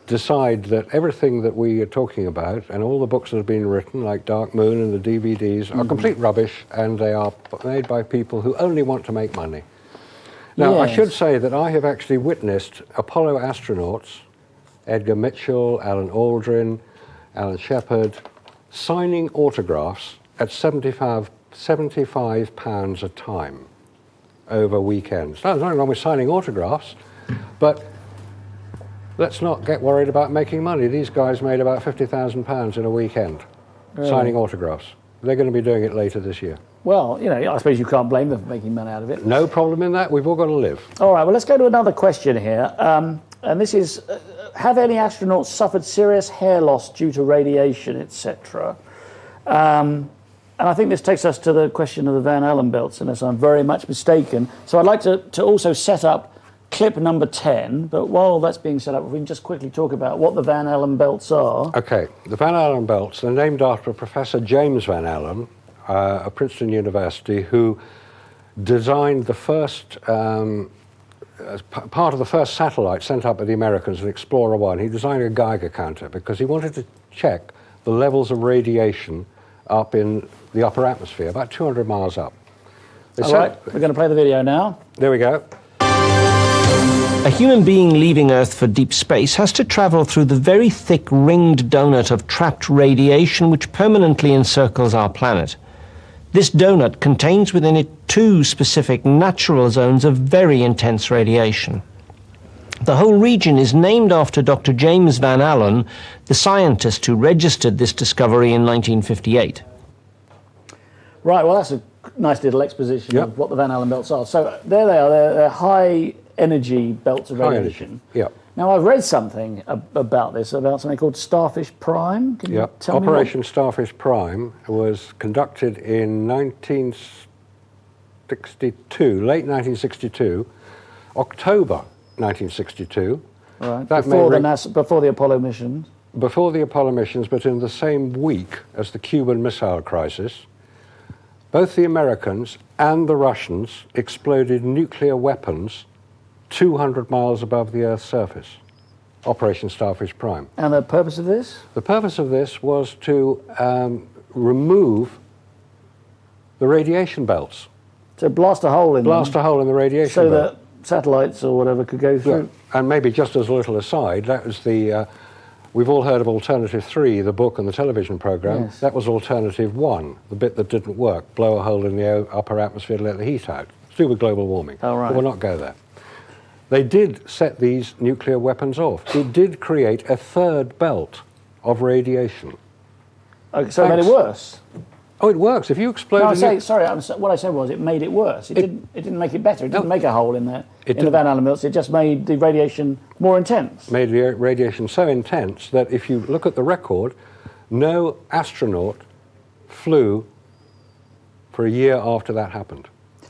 decide that everything that we are talking about and all the books that have been written, like Dark Moon and the DVDs, are complete rubbish, and they are made by people who only want to make money. Now, I should say that I have actually witnessed Apollo astronauts, Edgar Mitchell, Alan Aldrin, Alan Shepard, signing autographs at £75 a time over weekends. Now, there's nothing wrong with signing autographs, but let's not get worried about making money. These guys made about £50,000 in a weekend signing autographs. They're going to be doing it later this year. Well, you know, I suppose you can't blame them for making money out of it. No problem in that. We've all got to live. All right, well, let's go to another question here. And this is, have any astronauts suffered serious hair loss due to radiation, etc.? And I think this takes us to the question of the Van Allen belts, unless I'm very much mistaken. So I'd like to also set up clip number 10, but while that's being set up, we can just quickly talk about what the Van Allen belts are. Okay, the Van Allen belts, they're named after Professor James Van Allen of Princeton University, who designed the first, as part of the first satellite sent up by the Americans, an Explorer 1. He designed a Geiger counter because he wanted to check the levels of radiation up in the upper atmosphere, about 200 miles up. All right, we're going to play the video now. There we go. A human being leaving Earth for deep space has to travel through the very thick ringed donut of trapped radiation which permanently encircles our planet. This donut contains within it 2 specific natural zones of very intense radiation. The whole region is named after Dr. James Van Allen, the scientist who registered this discovery in 1958. Right, well, that's a nice little exposition of what the Van Allen belts are. So there they are, they're high energy belts of radiation. Yeah. Now, I've read something about this, about something called Starfish Prime. Can you tell me Operation Starfish Prime was conducted in 1962, late 1962, October 1962. Right, before the Apollo missions. Before the Apollo missions, but in the same week as the Cuban Missile Crisis, both the Americans and the Russians exploded nuclear weapons 200 miles above the Earth's surface. Operation Starfish Prime. And the purpose of this? The purpose of this was to remove the radiation belts. So blast a hole in Blast a hole in the radiation so belt. that satellites or whatever could go through. Yeah. And maybe just as a little aside, that was the... we've all heard of Alternative 3, the book and the television program. Yes. That was Alternative 1, the bit that didn't work. Blow a hole in the upper atmosphere to let the heat out. It's to do with global warming. Oh, right. But we'll not go there. They did set these nuclear weapons off. It did create a third belt of radiation. Okay, so it made it worse? Oh, it works. If you explode... No, what I said was it made it worse. It didn't make it better. It didn't make a hole in there, in the Van Allen belts. It just made the radiation more intense. Made the radiation so intense that if you look at the record, no astronaut flew for a year after that happened.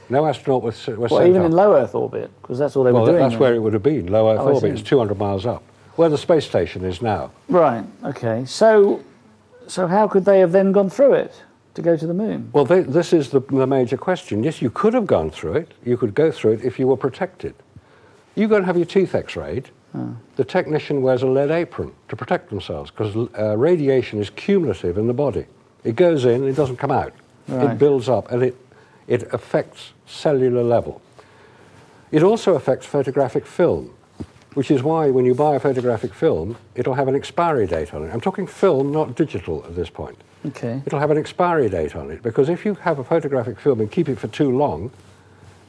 No astronaut was sent Well, even up. in low Earth orbit, because that's all they were doing. That's where it would have been, low Earth Oh, orbit. It's 200 miles up, where the space station is now. Right, okay. So how could they have then gone through it to go to the moon? Well, this is the major question. Yes, you could have gone through it. You could go through it if you were protected. You go and have your teeth x-rayed. The technician wears a lead apron to protect themselves because radiation is cumulative in the body. It goes in, it doesn't come out. Right. It builds up and it affects cellular level. It also affects photographic film, which is why when you buy a photographic film, it'll have an expiry date on it. I'm talking film, not digital at this point. Okay. It'll have an expiry date on it, because if you have a photographic film and keep it for too long,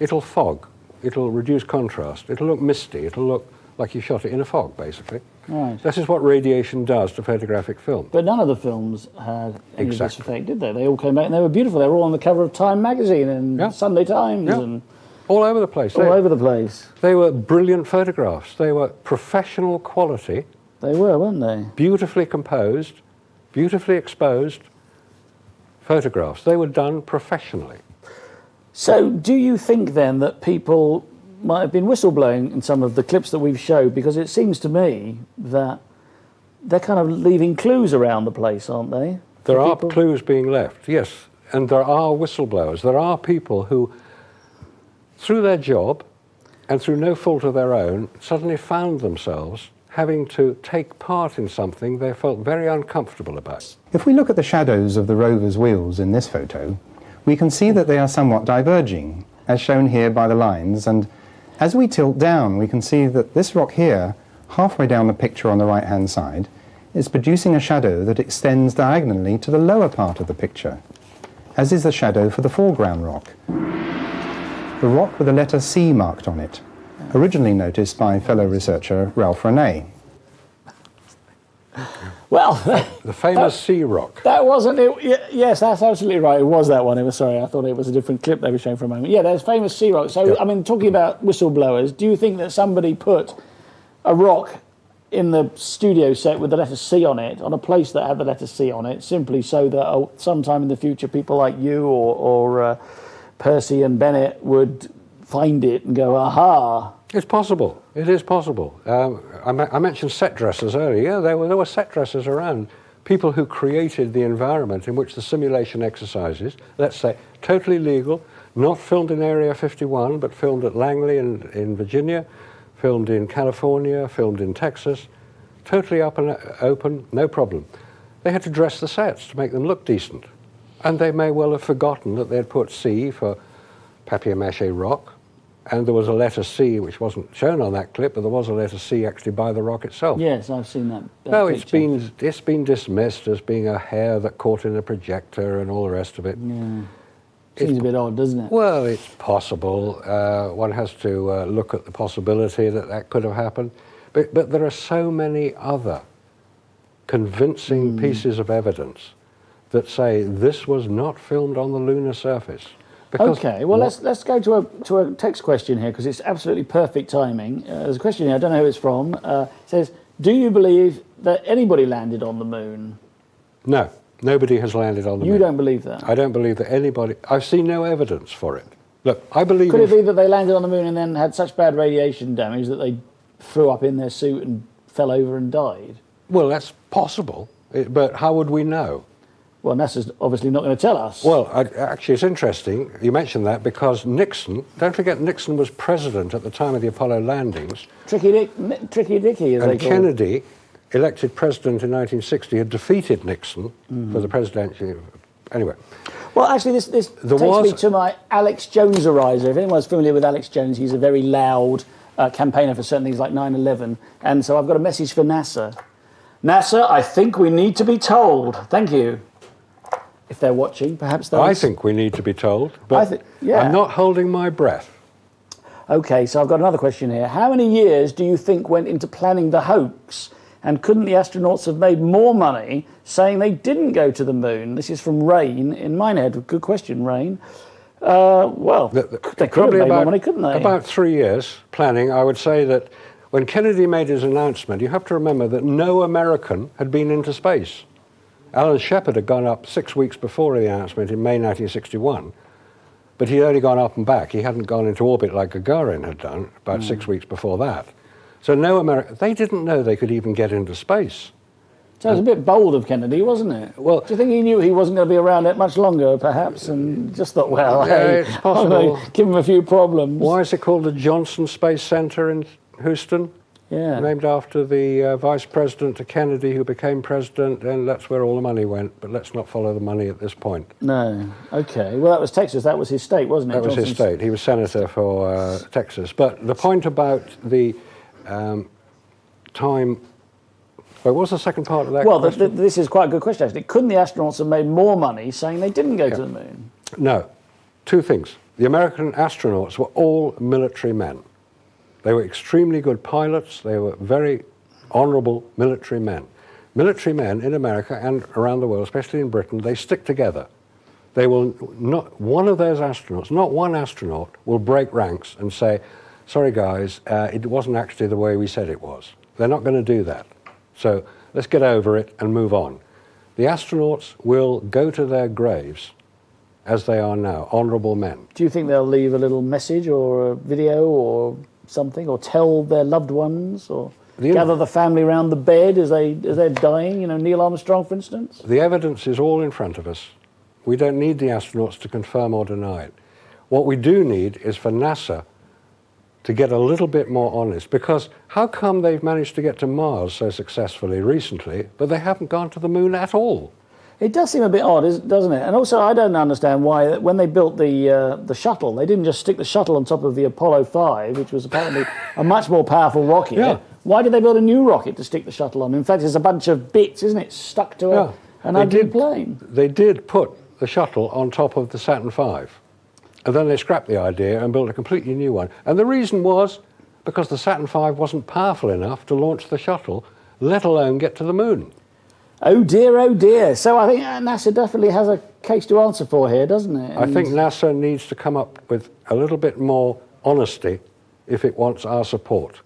it'll fog, it'll reduce contrast, it'll look misty, it'll look like you shot it in a fog, basically. Right. This is what radiation does to photographic film. But none of the films had any of this effect, did they? They all came back and they were beautiful. They were all on the cover of Time magazine and Sunday Times and all over the place. All over the place. They were brilliant photographs. They were professional quality. They were, weren't they? Beautifully composed, beautifully exposed photographs. They were done professionally. So do you think then that people might have been whistleblowing in some of the clips that we've showed? Because it seems to me that they're kind of leaving clues around the place, aren't they? There are clues being left, yes. And there are whistleblowers. There are people who, through their job and through no fault of their own, suddenly found themselves having to take part in something they felt very uncomfortable about. If we look at the shadows of the rover's wheels in this photo, we can see that they are somewhat diverging, as shown here by the lines, and as we tilt down, we can see that this rock here, halfway down the picture on the right-hand side, is producing a shadow that extends diagonally to the lower part of the picture, as is the shadow for the foreground rock. The rock with the letter C marked on it, originally noticed by fellow researcher Ralph Renee. Well, The famous sea rock. that wasn't it. Yes, that's absolutely right. It was that one. It was, sorry, I thought it was a different clip they were showing for a moment. Yeah, there's famous sea rock. So, I mean, talking about whistleblowers, do you think that somebody put a rock in the studio set with the letter C on it, on a place that had the letter C on it, simply so that sometime in the future people like you or Percy and Bennett would find it and go, aha? It's possible. It is possible. I mentioned set dressers earlier. Yeah, there were set dressers around. People who created the environment in which the simulation exercises, let's say, totally legal, not filmed in Area 51, but filmed at Langley in Virginia, filmed in California, filmed in Texas, totally up and open, no problem. They had to dress the sets to make them look decent. And they may well have forgotten that they'd put C for papier-mâché rock, and there was a letter C which wasn't shown on that clip, but there was a letter C actually by the rock itself. Yes, I've seen that. No, picture. it's been dismissed as being a hair that caught in a projector and all the rest of it. Yeah. Seems a bit odd, doesn't it? Well, it's possible. One has to look at the possibility that that could have happened. But there are so many other convincing pieces of evidence that say this was not filmed on the lunar surface. Okay, well, let's go to a text question here, because it's absolutely perfect timing. There's a question here, I don't know who it's from. It says, do you believe that anybody landed on the moon? No, nobody has landed on the moon. You don't believe that? I don't believe that anybody... I've seen no evidence for it. Look, I believe... Could it be that they landed on the moon and then had such bad radiation damage that they threw up in their suit and fell over and died? Well, that's possible, but how would we know? Well, NASA's obviously not going to tell us. Well, actually, it's interesting you mentioned that, because Nixon, don't forget Nixon was president at the time of the Apollo landings. Tricky Dicky, as they call it. And Kennedy, elected president in 1960, had defeated Nixon for the presidency. Anyway. Well, actually, this takes me to my Alex Joneserizer. If anyone's familiar with Alex Jones, he's a very loud campaigner for certain things like 9/11. And so I've got a message for NASA. NASA, I think we need to be told. Thank you. If they're watching, perhaps they'll... I think we need to be told, but I'm not holding my breath. OK, so I've got another question here. How many years do you think went into planning the hoax? And couldn't the astronauts have made more money saying they didn't go to the moon? This is from Rain in Minehead. Good question, Rain. Well, they could have made more money, couldn't they? About 3 years planning. I would say that when Kennedy made his announcement, you have to remember that no American had been into space. Alan Shepard had gone up 6 weeks before the announcement in May 1961, but he'd only gone up and back. He hadn't gone into orbit like Gagarin had done about 6 weeks before that. So no American, they didn't know they could even get into space. So it was a bit bold of Kennedy, wasn't it? Well, do you think he knew he wasn't going to be around it much longer, perhaps, and just thought, well, yeah, hey, it's possible. Give him a few problems. Why is it called the Johnson Space Center in Houston? Yeah. Named after the vice president to Kennedy, who became president, and that's where all the money went. But let's not follow the money at this point. No. Okay. Well, that was Texas. That was his state, wasn't it? That was his state. He was senator for Texas. But the point about the time... What was the second part of that question? Well, this is quite a good question, actually. Couldn't the astronauts have made more money saying they didn't go to the moon? No. Two things. The American astronauts were all military men. They were extremely good pilots. They were very honourable military men. Military men in America and around the world, especially in Britain, they stick together. They will not, one of those astronauts, not one astronaut, will break ranks and say, sorry guys, it wasn't actually the way we said it was. They're not going to do that. So let's get over it and move on. The astronauts will go to their graves as they are now, honourable men. Do you think they'll leave a little message or a video or something, or tell their loved ones, or gather the family around the bed as they're dying? You know, Neil Armstrong, for instance. The evidence is all in front of us. We don't need the astronauts to confirm or deny it. What we do need is for NASA to get a little bit more honest, because how come they've managed to get to Mars so successfully recently, but they haven't gone to the moon at all? It does seem a bit odd, doesn't it? And also, I don't understand why, when they built the shuttle, they didn't just stick the shuttle on top of the Apollo 5, which was apparently a much more powerful rocket. Yeah. Why did they build a new rocket to stick the shuttle on? In fact, it's a bunch of bits, isn't it, stuck to an ugly plane. They did put the shuttle on top of the Saturn V, and then they scrapped the idea and built a completely new one. And the reason was because the Saturn V wasn't powerful enough to launch the shuttle, let alone get to the moon. Oh dear, oh dear. So I think NASA definitely has a case to answer for here, doesn't it? I think NASA needs to come up with a little bit more honesty if it wants our support.